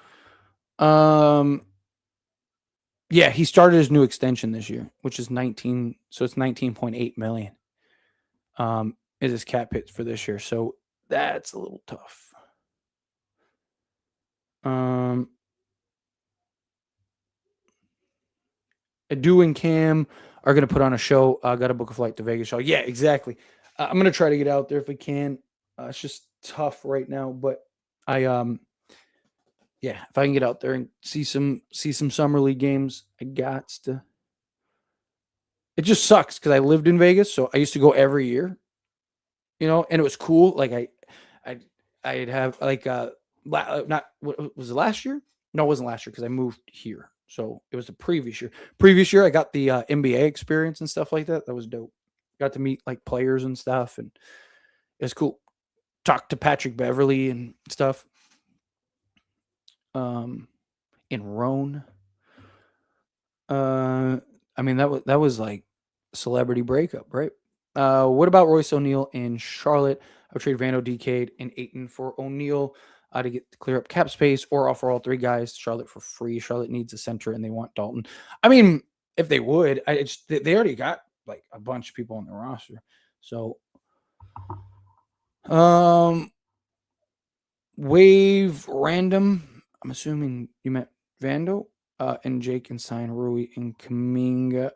Yeah, he started his new extension this year, which is 19. So it's 19.8 million. Is his cap hit for this year. So that's a little tough. Adu and Cam are going to put on a show. I got to book a flight to Vegas show. Yeah, exactly. I'm going to try to get out there if we can. It's just tough right now, but yeah, if I can get out there and see some summer league games, I got to. It just sucks because I lived in Vegas, so I used to go every year, and it was cool. Like I'd have like not what was it last year? No, it wasn't last year because I moved here. So it was the previous year. Previous year, I got the NBA experience and stuff like that. That was dope. Got to meet like players and stuff, and it was cool. Talked to Patrick Beverly and stuff. In Rhone. I mean that was like celebrity breakup, right? What about Royce O'Neal in Charlotte? I would trade Vando, Decade, and Ayton for O'Neal to clear up cap space, or offer all three guys to Charlotte for free. Charlotte needs a center, and they want Dalton. I mean, if they would, they already got like a bunch of people on the roster. So, wave random. I'm assuming you meant Vando, and Jake can sign Rui and Kuminga.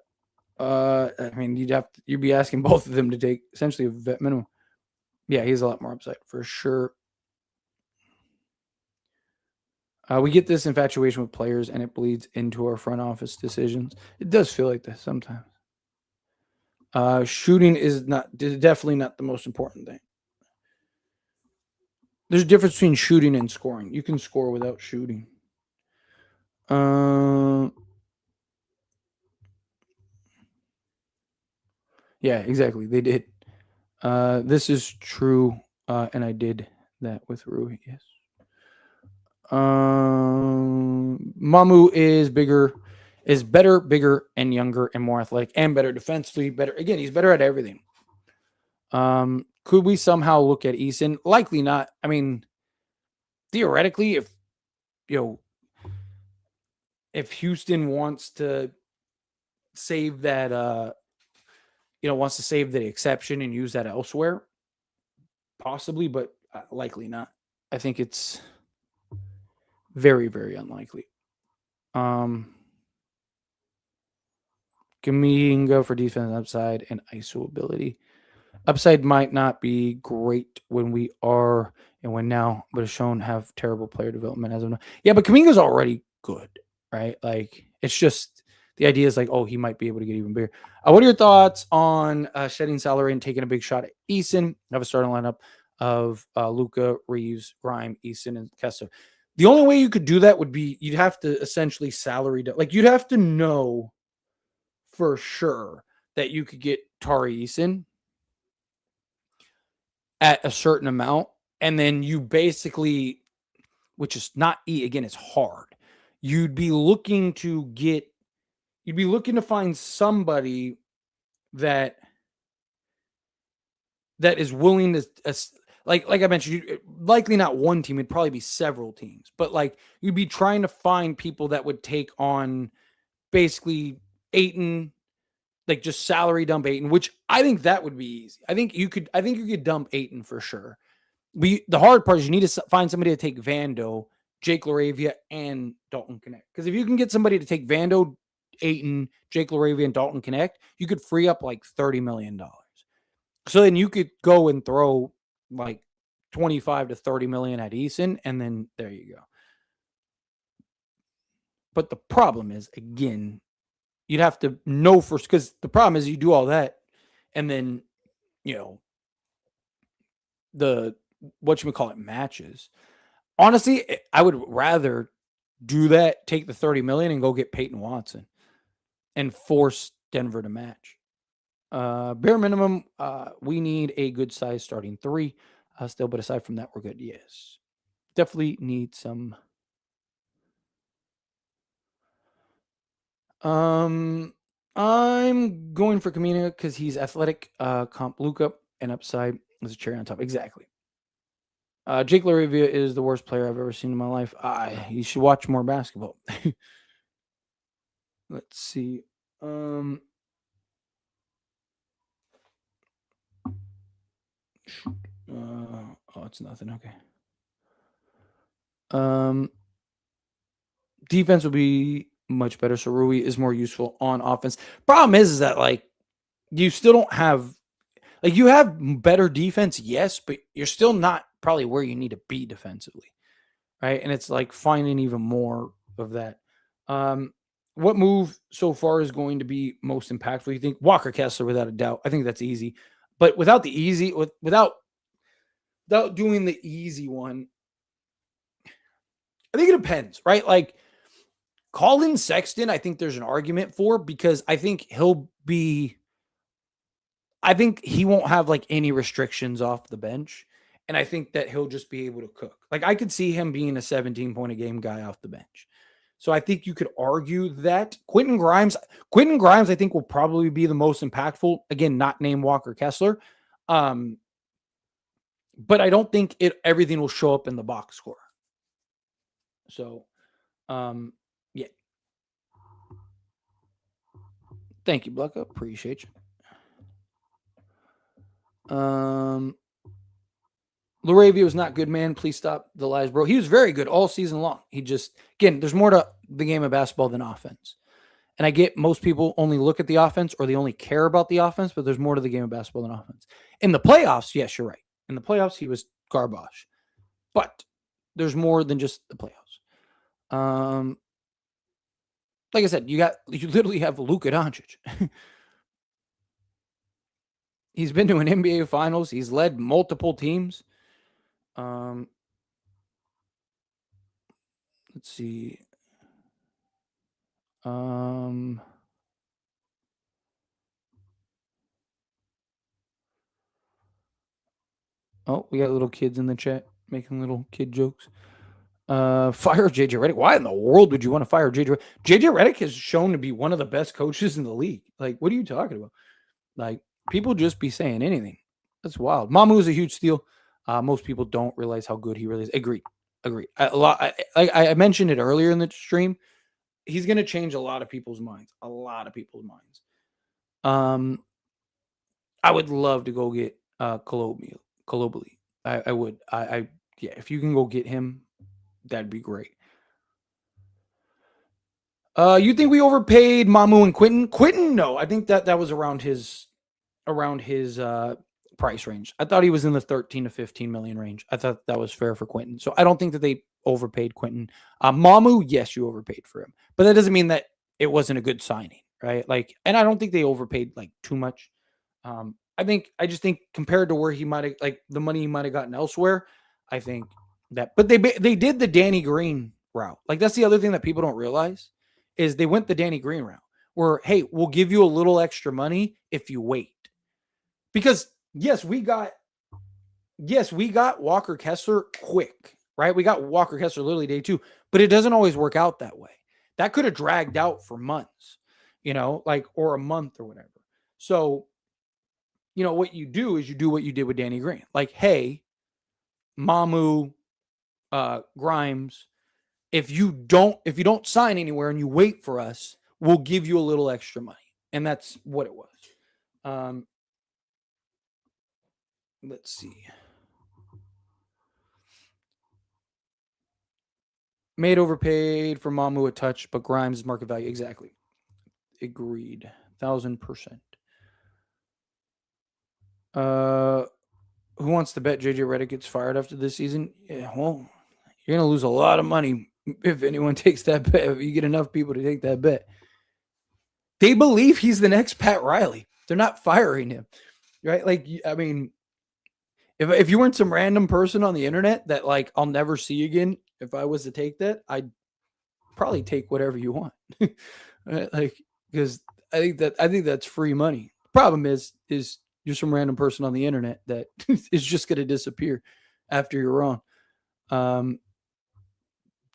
I mean, you'd be asking both of them to take essentially a vet minimum. Yeah, he's a lot more upside for sure. We get this infatuation with players, and it bleeds into our front office decisions. It does feel like this sometimes. Shooting is definitely not the most important thing. There's a difference between shooting and scoring. You can score without shooting. Yeah, exactly. They did. This is true, and I did that with Rui. Yes. Mamu is better, bigger, and younger, and more athletic, and better defensively. Better again. He's better at everything. Could we somehow look at Eason? Likely not. I mean, theoretically, if Houston wants to save that, wants to save the exception and use that elsewhere, possibly, but likely not. I think it's very, very unlikely. Kuminga for defense upside and ISO ability. Upside might not be great when we are and when now, but has shown have terrible player development as of now. Yeah, but Kuminga's already good, right? Like, it's just the idea is like, oh, he might be able to get even bigger. What are your thoughts on shedding salary and taking a big shot at Eason? Have a starting lineup of Luka, Reeves, Grime, Eason, and Kessler. The only way you could do that would be you'd have to essentially salary, like you'd have to know for sure that you could get Tari Eason at a certain amount, and then you basically which is not again, it's hard. You'd be looking to find somebody that is willing to, like I mentioned, likely not one team, it'd probably be several teams, but like you'd be trying to find people that would take on basically Ayton, like just salary dump Ayton, which I think that would be easy. I think you could dump Ayton for sure. The hard part is you need to find somebody to take Vando, Jake LaRavia, and Dalton Connect. Because if you can get somebody to take Vando, Ayton, Jake LaRavia, and Dalton Connect, you could free up like $30 million. So then you could go and throw like 25 to 30 million at Eason, and then there you go. But the problem is, again, you'd have to know first, because the problem is you do all that, and then, the matches. Honestly, I would rather do that, take the 30 million and go get Peyton Watson and force Denver to match. Bare minimum, we need a good size starting three still, but aside from that, we're good. Yes. Definitely need some. I'm going for Kamina because he's athletic, comp Luka, and upside is a cherry on top. Exactly. Jake LaRavia is the worst player I've ever seen in my life. You should watch more basketball. Let's see. Oh, it's nothing. Okay. Defense will be much better. So Rui is more useful on offense. Problem is that like you still don't have, like, you have better defense, yes, but you're still not probably where you need to be defensively, right? And it's like finding even more of that. What move so far is going to be most impactful? You think Walker Kessler, without a doubt. I think that's easy. But without doing the easy one, I think it depends, right? Like Colin Sexton, I think there's an argument for, because I think he won't have like any restrictions off the bench. And I think that he'll just be able to cook. Like I could see him being a 17-point a game guy off the bench. So I think you could argue that Quentin Grimes, I think, will probably be the most impactful. Again, not named Walker Kessler. But I don't think everything will show up in the box score. So, yeah. Thank you, Blucka. Appreciate you. LaRavia was not good, man. Please stop the lies, bro. He was very good all season long. He just, again, there's more to the game of basketball than offense. And I get most people only look at the offense or they only care about the offense, but there's more to the game of basketball than offense. In the playoffs, yes, you're right. In the playoffs, he was garbage. But there's more than just the playoffs. Like I said, you literally have Luka Doncic. He's been to an NBA Finals. He's led multiple teams. Let's see. Oh, we got little kids in the chat making little kid jokes. Fire JJ Redick. Why in the world would you want to fire JJ Redick? JJ Redick has shown to be one of the best coaches in the league. Like, what are you talking about? Like, people just be saying anything. That's wild. Mamu is a huge steal. Most people don't realize how good he really is. Agreed. I mentioned it earlier in the stream. He's going to change a lot of people's minds. I would love to go get Colobly. I would. Yeah, if you can go get him, that'd be great. You think we overpaid Mamu and Quentin? Quentin, no. I think that was around his price range. I thought he was in the 13 to 15 million range. I thought that was fair for Quentin. So I don't think that they overpaid Quentin. Mamu, yes, you overpaid for him, but that doesn't mean that it wasn't a good signing, right? Like, and I don't think they overpaid like too much. I just think compared to where he might have, like, the money he might have gotten elsewhere, I think that, but they did the Danny Green route. Like, that's the other thing that people don't realize is they went the Danny Green route where, hey, we'll give you a little extra money if you wait. Because yes, we got Walker Kessler quick. right? We got Walker Kessler literally day 2, but it doesn't always work out that way. That could have dragged out for months, like, or a month or whatever. So, what you do is you do what you did with Danny Green. Like, hey, Mamu, Grimes, if you don't sign anywhere and you wait for us, we'll give you a little extra money. And that's what it was. Let's see. Made overpaid for Mamu a touch, but Grimes is market value. Exactly. Agreed. 1,000%. Who wants to bet JJ Redick gets fired after this season? Yeah, well, you're going to lose a lot of money if anyone takes that bet. If you get enough people to take that bet. They believe he's the next Pat Riley. They're not firing him, right? Like, I mean, if you weren't some random person on the internet that, like, I'll never see again, if I was to take that, I'd probably take whatever you want. Right? Like, because I think that's free money. Problem is you're some random person on the internet that is just going to disappear after you're wrong.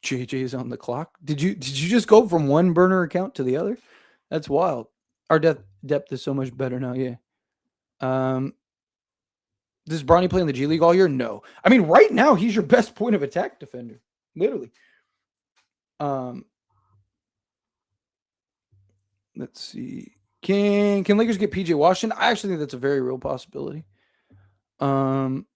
JJ is on the clock. Did you just go from one burner account to the other? That's wild. Our depth is so much better now. Yeah. Does Bronny play in the G League all year? No. I mean, right now he's your best point of attack defender, literally. Let's see. Can Lakers get PJ Washington? I actually think that's a very real possibility. What?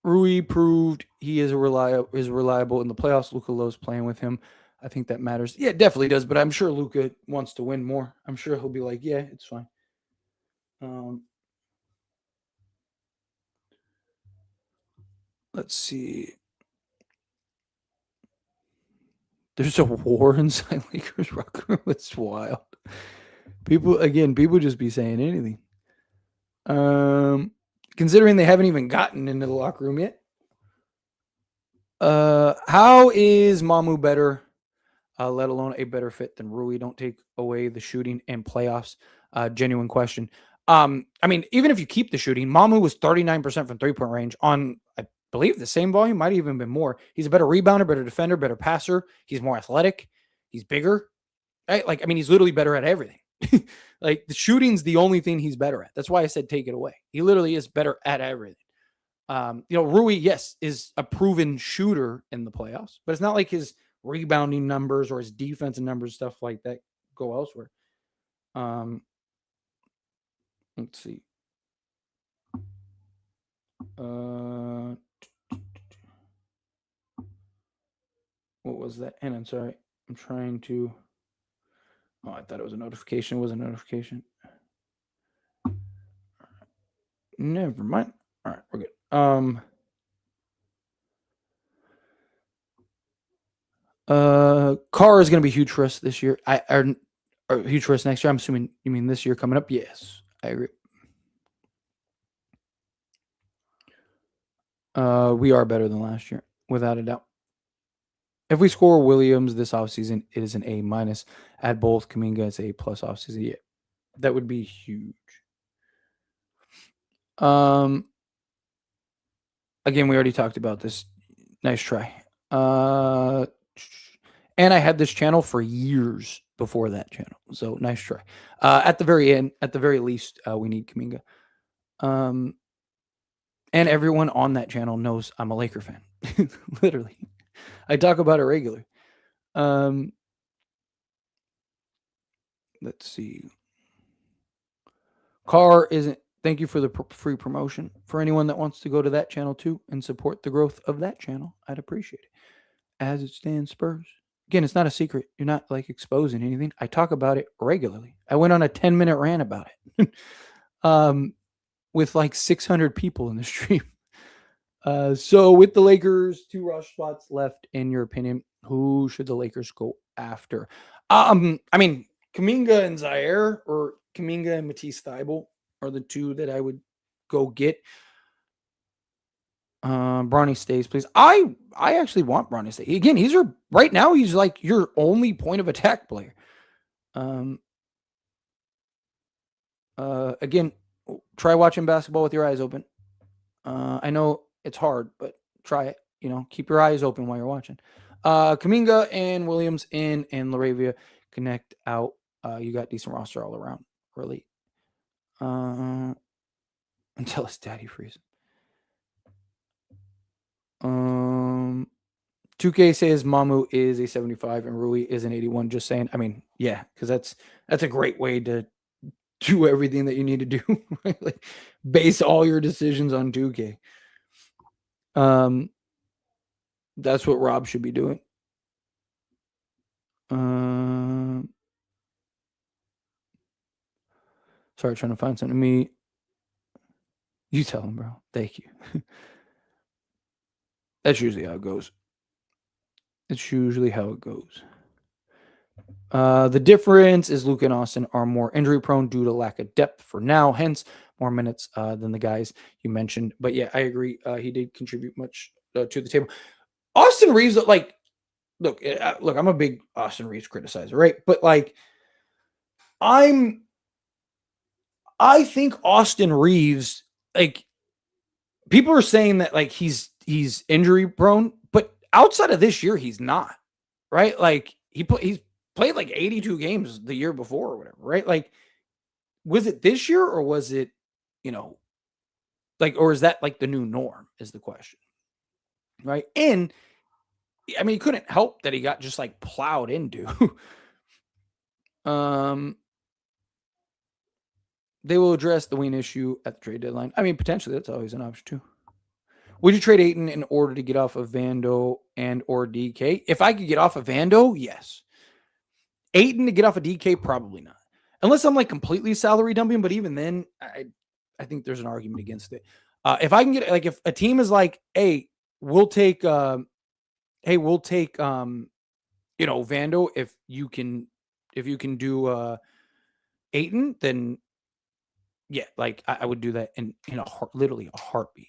Rui proved he is reliable in the playoffs. Luka loves playing with him. I think that matters. Yeah, it definitely does. But I'm sure Luka wants to win more. I'm sure he'll be like, yeah, it's fine. Let's see. There's a war inside Lakers locker room. It's wild. People just be saying anything. Considering they haven't even gotten into the locker room yet. How is Mamu better, let alone a better fit than Rui? Don't take away the shooting and playoffs. Genuine question. I mean, even if you keep the shooting, Mamu was 39% from 3-point range on, I believe, the same volume, might have even been more. He's a better rebounder, better defender, better passer. He's more athletic. He's bigger. Right? Like, I mean, he's literally better at everything. Like, the shooting's the only thing he's better at. That's why I said take it away. He literally is better at everything. Rui, yes, is a proven shooter in the playoffs, but it's not like his rebounding numbers or his defensive numbers, stuff like that, go elsewhere. Let's see. What was that? And I'm sorry. I'm trying to. Oh, I thought it was a notification. It was a notification. Never mind. All right, we're good. Carr is going to be huge for us this year. Or huge for us next year. I'm assuming you mean this year coming up. Yes, I agree. We are better than last year, without a doubt. If we score Williams this offseason, it is an A-. Add both Kuminga, it's A+ offseason. Yeah, that would be huge. Again, we already talked about this. Nice try. And I had this channel for years before that channel. So nice try. At the very end, at the very least, we need Kuminga. And everyone on that channel knows I'm a Laker fan. Literally. I talk about it regularly. Let's see. Carr isn't. Thank you for the free promotion. For anyone that wants to go to that channel too and support the growth of that channel, I'd appreciate it. As it stands, Spurs. Again, it's not a secret. You're not like exposing anything. I talk about it regularly. I went on a 10-minute rant about it. With like 600 people in the stream. So with the Lakers, 2 rush spots left, in your opinion, who should the Lakers go after? I mean, Kuminga and Zaire, or Kuminga and Matisse Thybulle are the 2 that I would go get. Bronny stays, please. I actually want Bronny to stay. Again, right now he's like your only point of attack player. Again, try watching basketball with your eyes open. I know it's hard, but try it. Keep your eyes open while you're watching. Kaminga and Williams in and Laravia connect out. You got decent roster all around, really. Until it's daddy freeze. 2K says Mamu is a 75 and Rui is an 81. Just saying. I mean, yeah, because that's a great way to do everything that you need to do. Right? Like, base all your decisions on 2K. That's what Rob should be doing. Sorry, trying to find something to me. You tell him, bro. Thank you. That's usually how it goes. The difference is Luke and Austin are more injury prone due to lack of depth for now, hence more minutes than the guys you mentioned. But yeah, I agree. He did contribute much to the table. Austin Reeves, like, look, I'm a big Austin Reeves criticizer, right? But like, I think Austin Reeves, like, people are saying that like he's injury prone, but outside of this year, he's not, right? Like he's played like 82 games the year before or whatever, right? Like, was it this year or was it, like, or is that like the new norm is the question, right? And I mean, he couldn't help that he got just like plowed into. They will address the Wayne issue at the trade deadline. I mean, potentially that's always an option too. Would you trade Ayton in order to get off of Vando and or DK? If I could get off of Vando, yes. Ayton to get off of DK, probably not. Unless I'm like completely salary dumping, but even then, I think there's an argument against it. If I can get, like, if a team is like, hey, we'll take Vando if you can do Ayton, then yeah, like I would do that in literally a heartbeat.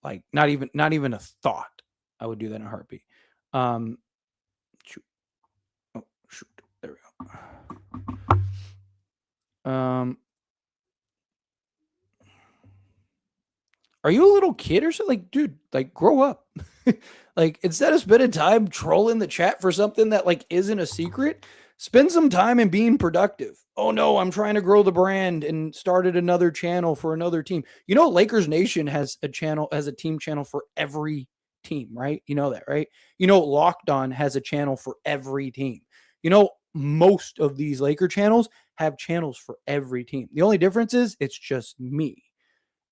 Like not even a thought. I would do that in a heartbeat. Shoot. Oh, shoot. There we go. Are you a little kid or something? Like, dude, like, grow up. Like, instead of spending time trolling the chat for something that like isn't a secret, spend some time in being productive. Oh no, I'm trying to grow the brand and started another channel for another team. Lakers Nation has a team channel for every team, right? You know that, right? Locked On has a channel for every team. Most of these Laker channels have channels for every team. The only difference is it's just me,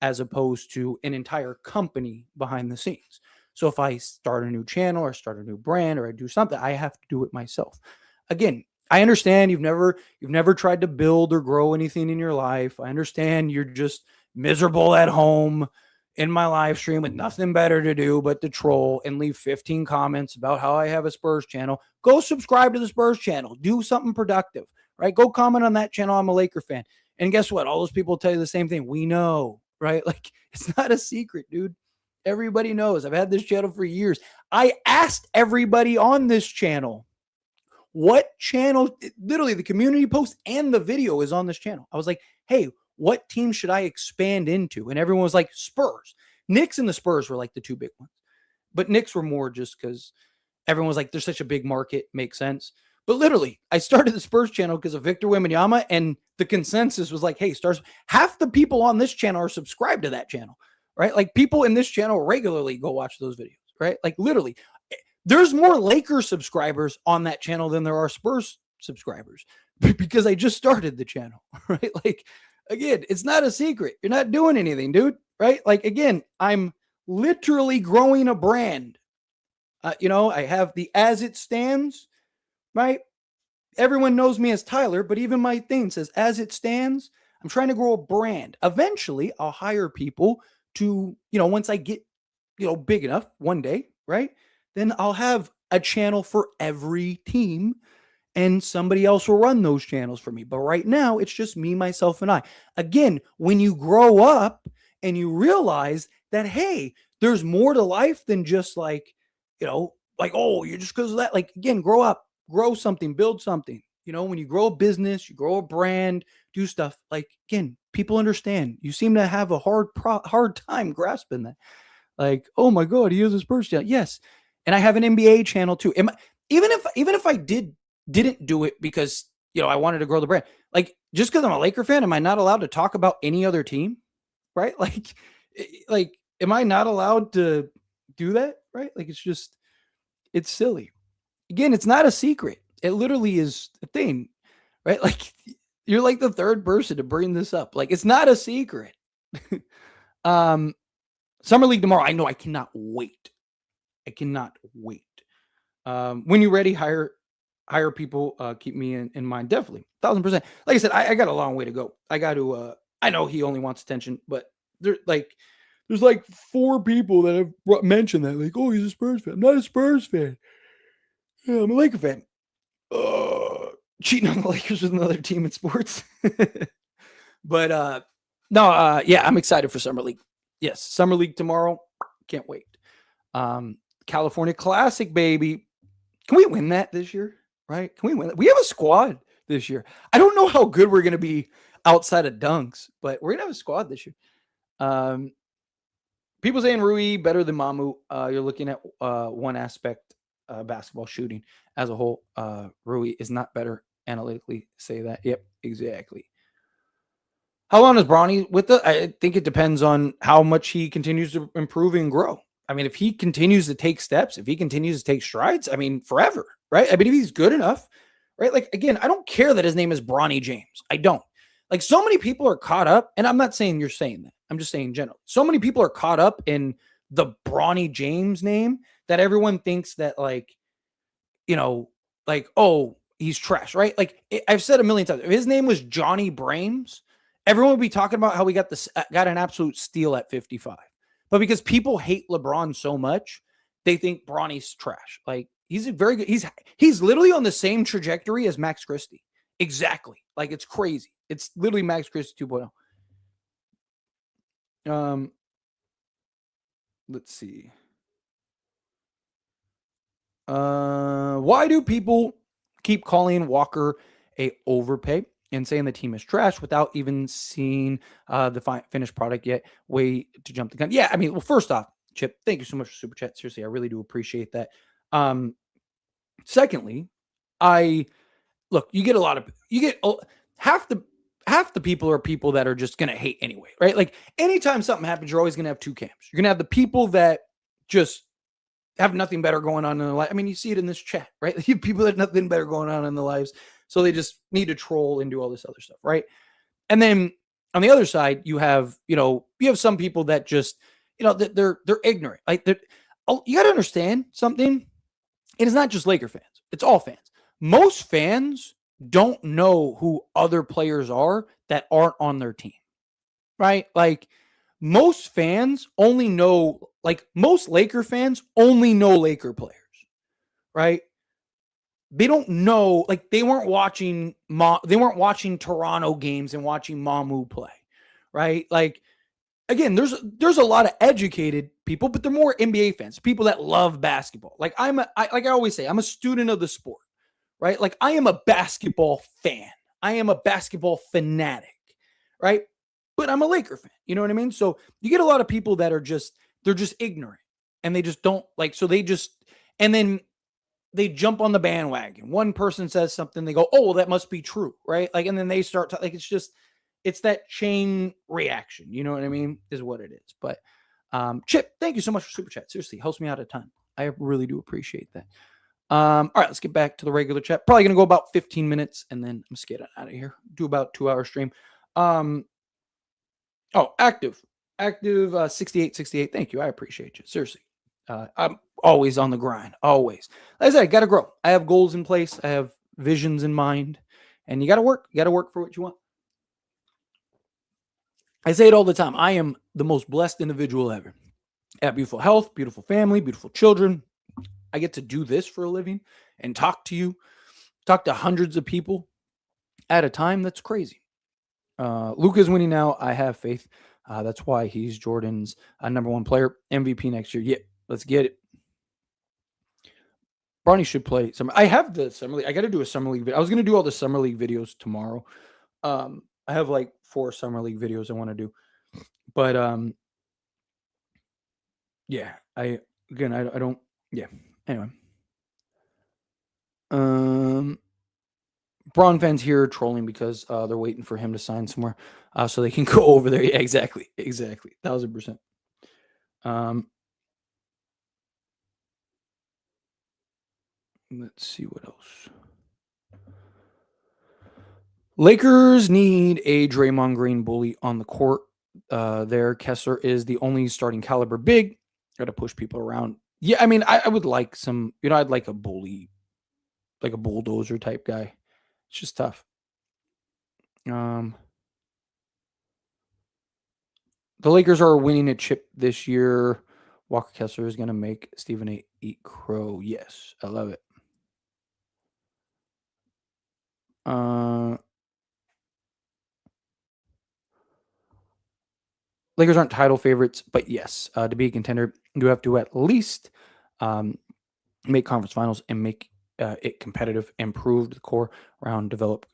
as opposed to an entire company behind the scenes. So if I start a new channel or start a new brand or I do something, I have to do it myself. Again, I understand you've never tried to build or grow anything in your life. I understand you're just miserable at home in my live stream with nothing better to do but to troll and leave 15 comments about how I have a Spurs channel. Go subscribe to the Spurs channel. Do something productive, right? Go comment on that channel. I'm a Laker fan. And guess what? All those people tell you the same thing. We know, right? Like, it's not a secret, dude. Everybody knows. I've had this channel for years. I asked everybody on this channel what channel, literally the community post and the video is on this channel. I was like, hey, what team should I expand into? And everyone was like, Spurs. Knicks and the Spurs were like the two big ones. But Knicks were more just because everyone was like, there's such a big market, makes sense. But literally, I started the Spurs channel because of Victor Wembanyama, and the consensus was like, hey, Stars, half the people on this channel are subscribed to that channel, right? Like, people in this channel regularly go watch those videos, right? Like, literally, there's more Lakers subscribers on that channel than there are Spurs subscribers because I just started the channel, right? Like, again, it's not a secret. You're not doing anything, dude, right? Like, again, I'm literally growing a brand. I have the As It Stands, right? Everyone knows me as Tyler, but even my thing says As It Stands. I'm trying to grow a brand. Eventually, I'll hire people to, once I get, big enough one day, right? Then I'll have a channel for every team and somebody else will run those channels for me. But right now, it's just me, myself, and I. Again, when you grow up and you realize that, hey, there's more to life than just like, like, oh, you're just because of that. Like, again, grow up, grow something, build something. When you grow a business, you grow a brand, do stuff. Like, again, people understand. You seem to have a hard time grasping that. Like, oh my god, he has a Spurs channel. Yes, and I have an NBA channel too. Even if I didn't do it because I wanted to grow the brand, like just because I'm a Laker fan, am I not allowed to talk about any other team? Right? Like, am I not allowed to do that? Right? Like, it's silly. Again, it's not a secret. It literally is a thing, right? Like, you're like the third person to bring this up. Like, it's not a secret. Summer League tomorrow. I know. I cannot wait. I cannot wait. When you're ready, hire people. Keep me in mind. Definitely, 1,000%. Like I said, I got a long way to go. I got to. I know he only wants attention, but there's like 4 people that have mentioned that. Like, oh, he's a Spurs fan. I'm not a Spurs fan. Yeah, I'm a Laker fan. Cheating on the Lakers with another team in sports. But no, yeah, I'm excited for Summer League. Yes, Summer League tomorrow. Can't wait. California Classic, baby. Can we win that this year? Right? Can we win that? We have a squad this year. I don't know how good we're going to be outside of dunks, but we're going to have a squad this year. People saying Rui better than Mamu. You're looking at one aspect, basketball shooting as a whole. Rui is not better analytically. Say that. Yep, exactly. How long is Bronny with it? I think it depends on how much he continues to improve and grow. I mean, if he continues to take steps, if he continues to take strides, I mean, forever, right? I mean, if he's good enough, right? Like, again, I don't care that his name is Bronny James. I don't. Like, so many people are caught up, and I'm not saying you're saying that. I'm just saying in general. So many people are caught up in the Bronny James name that everyone thinks that, like, oh, he's trash, right? Like, I've said a million times, if his name was Johnny Brames, everyone would be talking about how we got an absolute steal at 55. But because people hate LeBron so much, they think Bronny's trash. Like, he's a very good. He's literally on the same trajectory as Max Christie. Exactly. Like, it's crazy. It's literally Max Christie 2.0. Let's see. Why do people keep calling Walker a overpay and saying the team is trash without even seeing the finished product yet? Way to jump the gun. Yeah, I mean, well, first off, Chip, thank you so much for Super Chat. Seriously, I really do appreciate that. Secondly, half the people are people that are just going to hate anyway, right? Like, anytime something happens, you're always going to have 2 camps. You're going to have the people that just have nothing better going on in their life. I mean, you see it in this chat, right? People that have nothing better going on in their lives, so they just need to troll and do all this other stuff, right? And then on the other side, you have some people that just, they're ignorant. Like, you got to understand something. It is not just Laker fans; it's all fans. Most fans don't know who other players are that aren't on their team, right? Like, most fans only know, like, most Laker fans only know Laker players, right? They don't know, like, they weren't watching Toronto games and watching Mamu play, right? Like, again, there's a lot of educated people, but they're more NBA fans, people that love basketball. Like, like I always say, I'm a student of the sport, right? Like, I am a basketball fan. I am a basketball fanatic, right? But I'm a Laker fan. You know what I mean? So you get a lot of people that are they're just ignorant, and they just don't like, and then they jump on the bandwagon. One person says something, they go, oh, well, that must be true, right? Like, and then they start to, like, it's that chain reaction. You know what I mean? Is what it is. But Chip, thank you so much for Super Chat. Seriously, helps me out a ton. I really do appreciate that. All right, let's get back to the regular chat. Probably going to go about 15 minutes, and then I'm just getting out of here. Do about 2-hour stream. Active 6868. Thank you. I appreciate you. Seriously. I'm always on the grind. Always. Like I said, I got to grow. I have goals in place. I have visions in mind, and you got to work. You got to work for what you want. I say it all the time. I am the most blessed individual ever. I have beautiful health, beautiful family, beautiful children. I get to do this for a living and talk to hundreds of people at a time. That's crazy. Luka is winning now. I have faith. That's why he's Jordan's number 1 player, MVP next year. Yeah, let's get it. Bronny should play summer. I have the summer league. I got to do a summer league video. I was going to do all the summer league videos tomorrow. I have like 4 summer league videos I want to do. But yeah, I don't yeah. Anyway. Braun fans here trolling because they're waiting for him to sign somewhere so they can go over there. Yeah, exactly. 1,000%. Let's see what else. Lakers need a Draymond Green bully on the court. There, Kessler is the only starting caliber big. Got to push people around. Yeah, I mean, I would like some. I'd like a bully, like a bulldozer type guy. It's just tough. The Lakers are winning a chip this year. Walker Kessler is going to make Stephen A. eat crow. Yes, I love it. Lakers aren't title favorites, but yes, to be a contender, you have to at least make conference finals and make it competitive, improve the core around, develop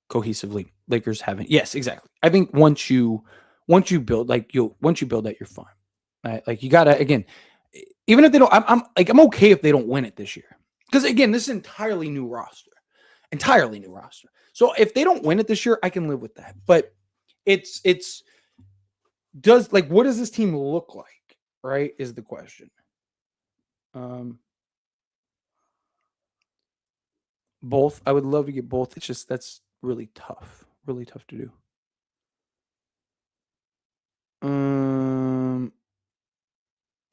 cohesively. Lakers haven't. Yes, exactly. I think once you build once you build that, you're fine. Right? Like you gotta again, even if they don't, I'm okay if they don't win it this year because again, this is entirely new roster. So if they don't win it this year, I can live with that. But it's what does this team look like? Right, is the question. Both. I would love to get both. It's just that's really tough to do.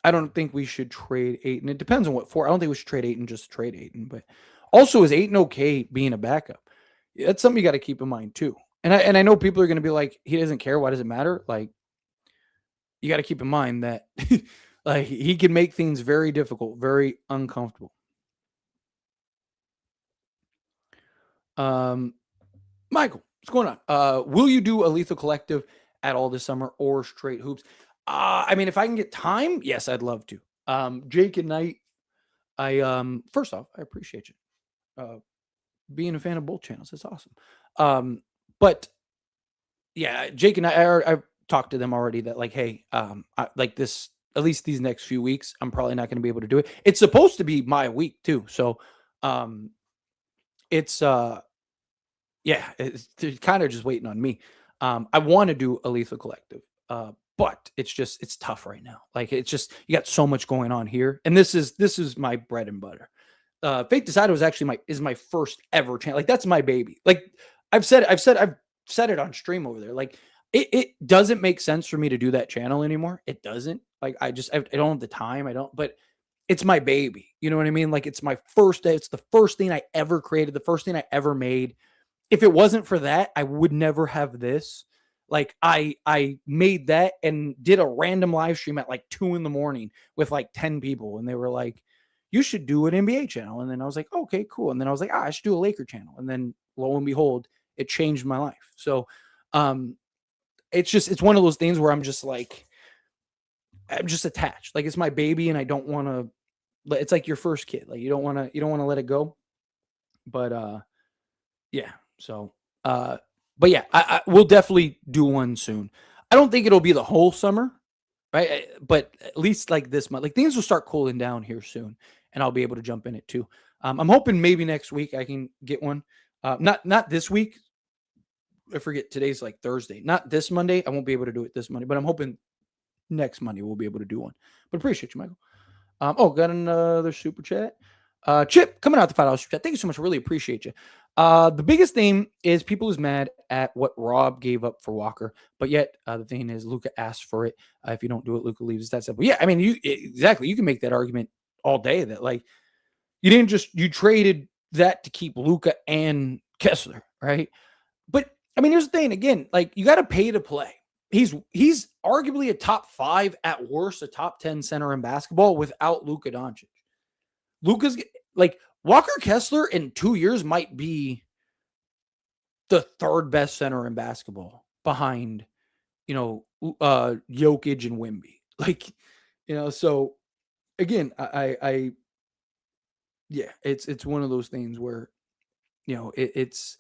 I don't think we should trade Ayton. It depends on what for. I don't think we should trade Ayton, just trade Ayton. But also, is Ayton okay being a backup? That's something you got to keep in mind too. And I know people are going to be like, he doesn't care. Why does it matter? Like, you got to keep in mind that like he can make things very difficult, very uncomfortable. Michael, what's going on? Will you do a Lethal Collective at all this summer or straight hoops? I mean, if I can get time, yes, I'd love to. Jake and Knight, first off, I appreciate you. Being a fan of both channels, it's awesome. But yeah, Jake and I've talked to them already that like, hey, like this, at least these next few weeks, I'm probably not going to be able to do it. It's supposed to be my week too. So, it's, yeah, they're kind of just waiting on me. I want to do a Lethal Collective, but it's tough right now. Like it's just you got so much going on here, and this is my bread and butter. Fate Decided was actually my first ever channel. Like that's my baby. Like I've said it on stream over there. Like it doesn't make sense for me to do that channel anymore. It doesn't. Like I don't have the time. I don't. But it's my baby. You know what I mean? Like it's my first day. It's the first thing I ever created. The first thing I ever made. If it wasn't for that, I would never have this. Like I made that and did a random live stream at like 2 a.m. with like 10 people. And they were like, you should do an NBA channel. And then I was like, okay, cool. And then I was like, I should do a Laker channel. And then lo and behold, it changed my life. So it's one of those things where I'm just attached. Like it's my baby and I don't want to, it's like your first kid. Like you don't want to let it go. But yeah. So, but yeah, I will definitely do one soon. I don't think it'll be the whole summer, right? But at least like this month, like things will start cooling down here soon, and I'll be able to jump in it too. I'm hoping maybe next week I can get one. Not this week. I forget today's like Thursday. Not this Monday. I won't be able to do it this Monday, but I'm hoping next Monday we'll be able to do one. But appreciate you, Michael. Got another super chat. Chip coming out the $5 super chat. Thank you so much. I really appreciate you. The biggest thing is people who's mad at what Rob gave up for Walker, but yet the thing is Luka asked for it. If you don't do it, Luka leaves. That simple. Yeah, I mean, exactly. You can make that argument all day that like you traded that to keep Luka and Kessler, right? But I mean, here's the thing. Again, like you got to pay to play. He's arguably a top 5 at worst, a top 10 center in basketball without Luka Doncic. Luka's like Walker Kessler in 2 years might be the third best center in basketball behind, Jokic and Wemby. Like, so again, yeah, it's one of those things where, it's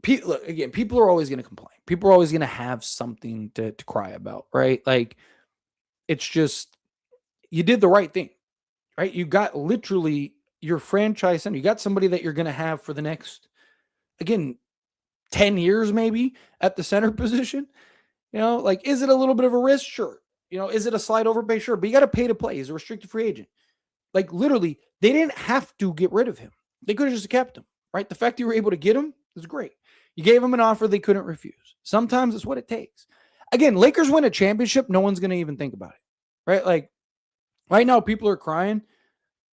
Look, again, people are always going to complain. People are always going to have something to cry about, right? Like, it's just, you did the right thing, right? You got literally your franchise center. You got somebody that you're going to have for the next, again, 10 years maybe at the center position. Like, is it a little bit of a risk? Sure. Is it a slide overpay? Sure. But you got to pay to play. He's a restricted free agent. Like, literally, they didn't have to get rid of him. They could have just kept him, right? The fact you were able to get him is great. You gave him an offer they couldn't refuse. Sometimes it's what it takes. Again, Lakers win a championship, no one's going to even think about it, right? Like, right now, people are crying.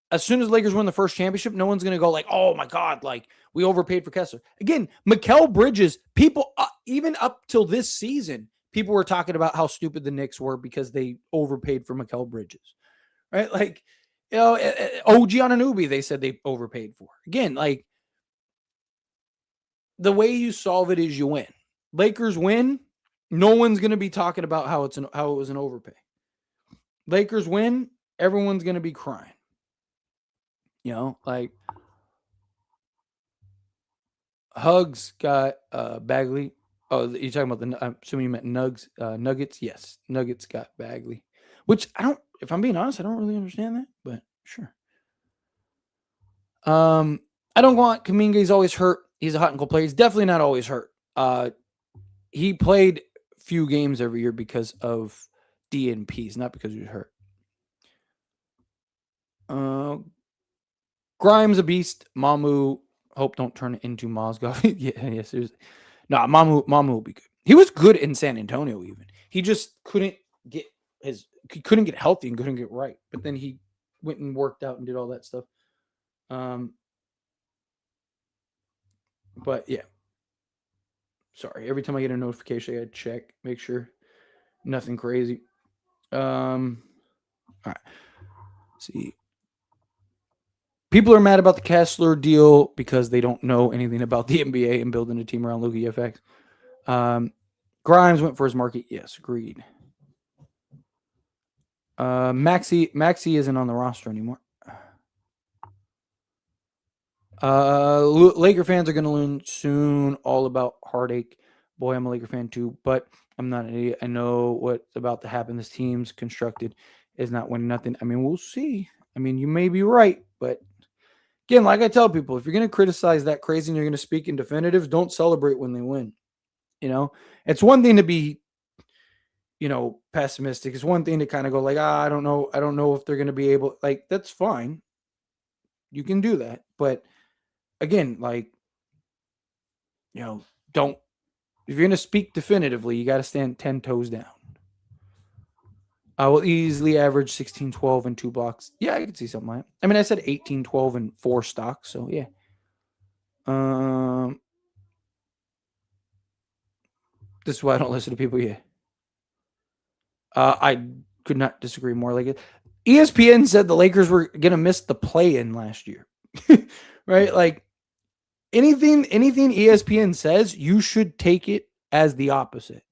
As soon as Lakers win the first championship, no one's going to go like, oh my God, like, we overpaid for Kessler. Again, Mikal Bridges, people, even up till this season, people were talking about how stupid the Knicks were because they overpaid for Mikal Bridges, right? Like, OG Anunoby, they said they overpaid for. Again, like, the way you solve it is you win. Lakers win, no one's going to be talking about how it was an overpay. Lakers win, everyone's going to be crying. Like, Hugs got Bagley. Oh, you're talking about I'm assuming you meant Nuggets. Yes, Nuggets got Bagley. Which if I'm being honest, I don't really understand that, but sure. I don't want Kuminga. He's always hurt. He's a hot and cold player. He's definitely not always hurt. He played few games every year because of DNPs, not because he was hurt. Grimes a beast. Mamu, hope don't turn it into Mozgov. yeah, seriously. No, Mamu will be good. He was good in San Antonio even. He just couldn't get healthy and couldn't get right. But then he went and worked out and did all that stuff. But yeah. Sorry, every time I get a notification, I gotta check, make sure nothing crazy. All right. See. People are mad about the Kessler deal because they don't know anything about the NBA and building a team around Luka EFX. Grimes went for his market. Yes, agreed. Maxi isn't on the roster anymore. Laker fans are going to learn soon all about heartache. Boy, I'm a Laker fan too, but I'm not an idiot. I know what's about to happen. This team's constructed is not winning nothing. I mean, we'll see. I mean, you may be right, but again, like I tell people, if you're going to criticize that crazy and you're going to speak in definitives, don't celebrate when they win. It's one thing to be, pessimistic. It's one thing to kind of go like, I don't know if they're going to be able, like, that's fine. You can do that. But again, like, don't, if you're going to speak definitively, you got to stand 10 toes down. I will easily average 16, 12 and 2 blocks. Yeah, I could see something like that. I mean, I said 18, 12 and 4 stocks. So yeah. This is why I don't listen to people. Yeah. I could not disagree more. Like, ESPN said the Lakers were going to miss the play-in last year. Right? Like, anything ESPN says, you should take it as the opposite.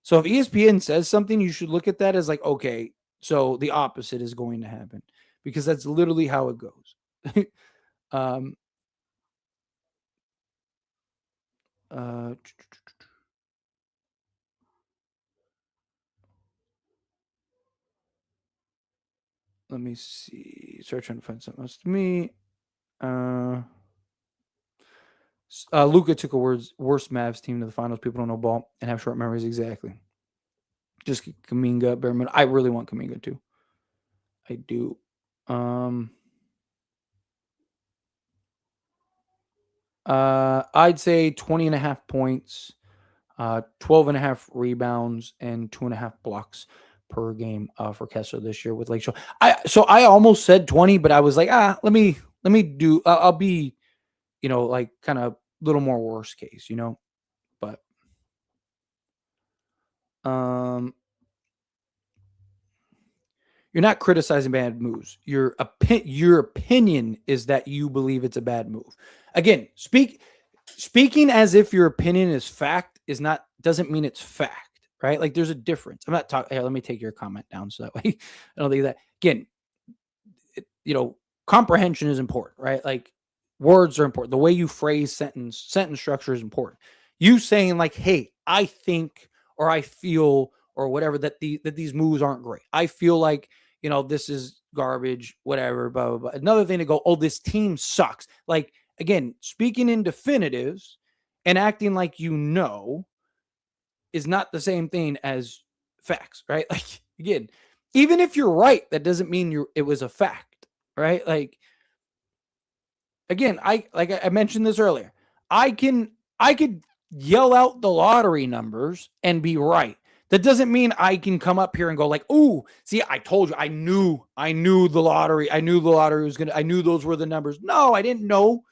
So if ESPN says something, you should look at that as like, okay, so the opposite is going to happen, because that's literally how it goes. Let me see. Start trying to find something else to me. Luka took a worst Mavs team to the finals. People don't know ball and have short memories. Exactly. Just Kuminga, bare minimum. I really want Kuminga too. I do. I'd say 20.5 points, 12.5 rebounds, and 2.5 blocks per game for Kessler this year with Lake Show. I almost said 20, but I was like, let me do. I'll be, like kind of a little more worst case, but you're not criticizing bad moves. Your opinion is that you believe it's a bad move. Again, speaking as if your opinion is fact doesn't mean it's fact, right? Like, there's a difference. I'm not talking. Here, let me take your comment down so that way I don't think that. Again, comprehension is important, right? Like, Words are important. The way you phrase sentence structure is important. You saying like, "Hey, I think or I feel or whatever that these moves aren't great. I feel like, this is garbage, whatever, blah blah blah." Another thing to go, "Oh, this team sucks." Like, again, speaking in definitives and acting like is not the same thing as facts, right? Like, again, even if you're right, that doesn't mean it was a fact, right? Like, again, I mentioned this earlier. I could yell out the lottery numbers and be right. That doesn't mean I can come up here and go like, "Oh, see, I told you, I knew the lottery. I knew the lottery was I knew those were the numbers." No, I didn't know.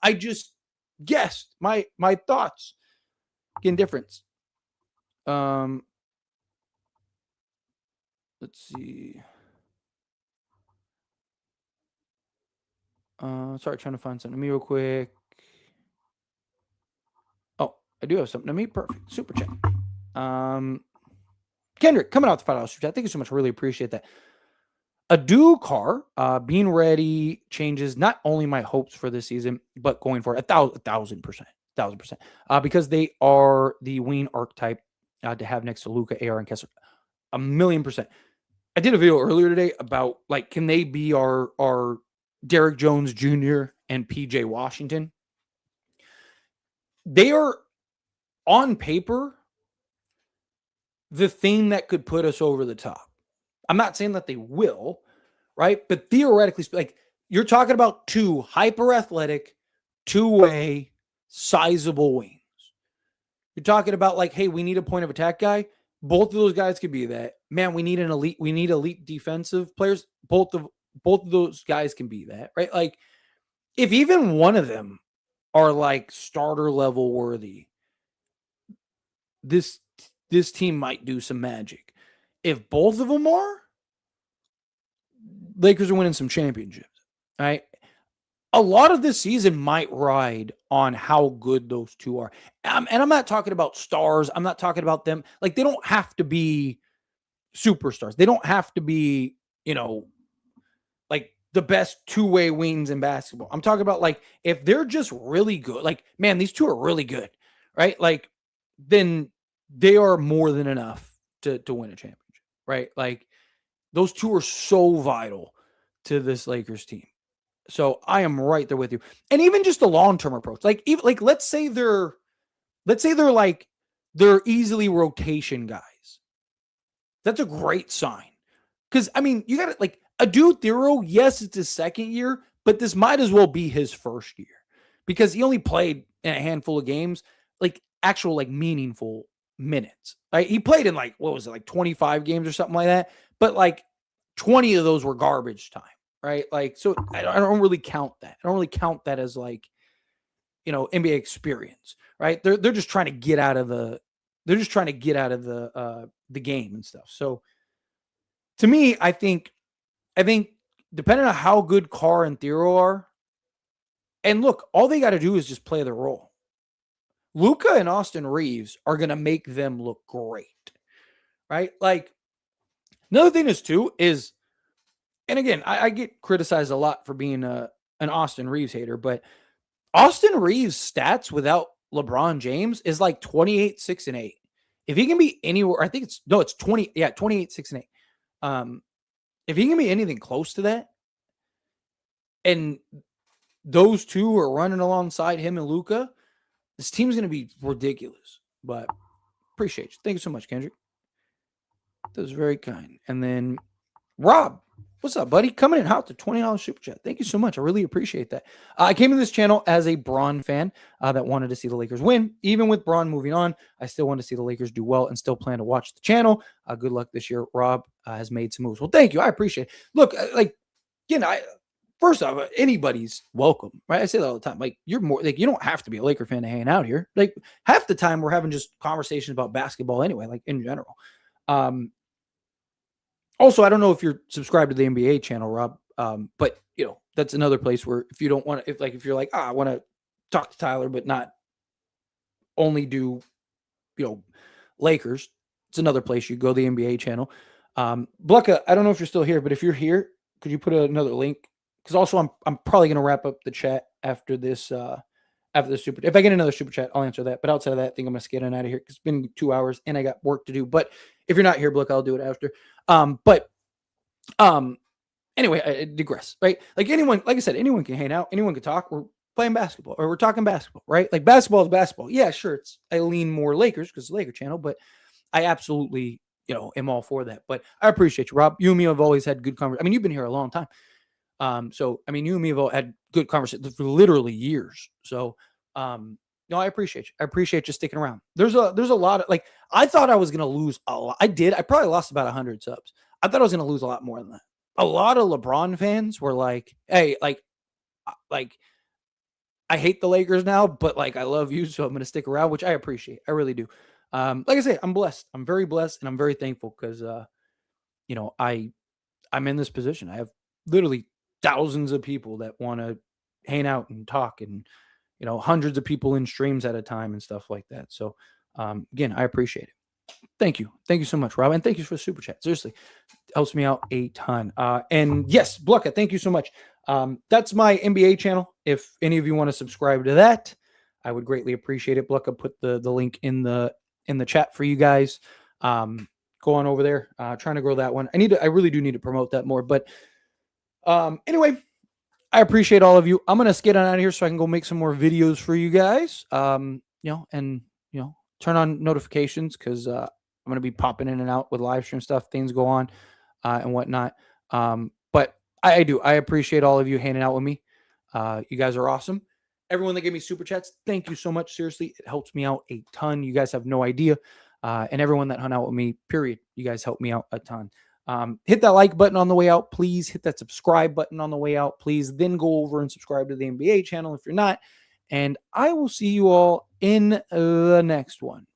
I just guessed my thoughts. Again, difference. Let's see. Sorry, trying to find something to me real quick. Oh, I do have something to me. Perfect. Super chat. Kendrick, coming out the $5 super chat. Thank you so much. I really appreciate that. Adu Car, being ready changes not only my hopes for this season, but going for 1,000%. Because they are the wing archetype to have next to Luka, AR, and Kessler. 1,000,000%. I did a video earlier today about like, can they be our Derrick Jones Jr. and PJ Washington? They are on paper the thing that could put us over the top. I'm not saying that they will, right? But theoretically, like, you're talking about two hyper athletic, two-way, sizable wings. You're talking about like, hey, we need a point of attack guy. Both of those guys could be that. Man, we need elite defensive players. Both of those guys can be that, right? Like, if even one of them are like starter level worthy, this team might do some magic. If both of them are, Lakers are winning some championships, right? A lot of this season might ride on how good those two are. And I'm not talking about stars. I'm not talking about them. Like, they don't have to be superstars. They don't have to be, like the best two-way wings in basketball. I'm talking about like, if they're just really good, like, man, these two are really good, right? Like, then they are more than enough to win a championship, right? Like, those two are so vital to this Lakers team. So I am right there with you. And even just the long-term approach, like, even like, let's say they're easily rotation guys. That's a great sign. Because, I mean, you got to, like, Adu Thero, yes, it's his second year, but this might as well be his first year because he only played in a handful of games, like actual, like, meaningful minutes. Right? He played in, like, what was it, like 25 games or something like that, but like 20 of those were garbage time, right? Like, so I don't really count that. I don't really count that as like, NBA experience, right? They're just trying to get out of the game and stuff. So to me, I think depending on how good Carr and Thero are, and look, all they got to do is just play the role. Luka and Austin Reeves are going to make them look great, right? Like, another thing is, and again, I get criticized a lot for being an Austin Reeves hater, but Austin Reeves' stats without LeBron James is like 28, 6, and 8. If he can be anywhere, I think it's 20, 28, 6, and 8. If he can be anything close to that, and those two are running alongside him and Luka, this team's going to be ridiculous. But appreciate you. Thank you so much, Kendrick. That was very kind. And then Rob, what's up, buddy? Coming in hot to $20 super chat. Thank you so much. I really appreciate that. I came to this channel as a Bron fan that wanted to see the Lakers win. Even with Bron moving on, I still want to see the Lakers do well and still plan to watch the channel. Good luck this year. Rob has made some moves. Well, thank you. I appreciate it. Look, like, first off, anybody's welcome, right? I say that all the time. Like, you're more like, you don't have to be a Laker fan to hang out here. Like, half the time we're having just conversations about basketball anyway, like in general. Also, I don't know if you're subscribed to the NBA channel, Rob, but that's another place where if you don't want to, if you're like, I want to talk to Tyler, but not only do, Lakers, it's another place you go, the NBA channel. Blucka, I don't know if you're still here, but if you're here, could you put another link because also I'm probably gonna wrap up the chat after this super. If I get another super chat, I'll answer that. But outside of that, I think I'm gonna skate on out of here because it's been 2 hours and I got work to do. But if you're not here, Blook, I'll do it after. But anyway, I digress, right? Like anyone, like I said, anyone can hang out, anyone can talk. We're playing basketball or we're talking basketball, right? Like basketball is basketball. Yeah, sure. I lean more Lakers because it's the Laker channel, but I absolutely, am all for that. But I appreciate you, Rob. You and me have always had good conversation. I mean, you've been here a long time. So I mean, you and me have all had good conversations for literally years. So no, I appreciate you. I appreciate you sticking around. There's a lot of like I thought I was gonna lose a lot. I did. I probably lost about 100 subs. I thought I was gonna lose a lot more than that. A lot of LeBron fans were like, "Hey, like I hate the Lakers now, but like I love you, so I'm gonna stick around," which I appreciate. I really do. Like I say, I'm blessed. I'm very blessed, and I'm very thankful because I'm in this position. I have literally thousands of people that want to hang out and talk, and hundreds of people in streams at a time and stuff like that. So again, I appreciate it. Thank you so much, Rob, and thank you for the super chat. Seriously, helps me out a ton. And yes, Blucka, thank you so much. That's my NBA channel. If any of you want to subscribe to that, I would greatly appreciate it. Blucka put the link in the chat for you guys. Go on over there. Trying to grow that one. I really do need to promote that more. But anyway, I appreciate all of you. I'm gonna skate on out of here so I can go make some more videos for you guys. Turn on notifications because I'm gonna be popping in and out with live stream stuff. Things go on and whatnot. But I appreciate all of you hanging out with me. You guys are awesome. Everyone that gave me super chats, thank you so much. Seriously, it helps me out a ton. You guys have no idea. And everyone that hung out with me, period, you guys help me out a ton. Hit that like button on the way out, please. Hit that subscribe button on the way out, please. Then go over and subscribe to the NBA channel if you're not. And I will see you all in the next one.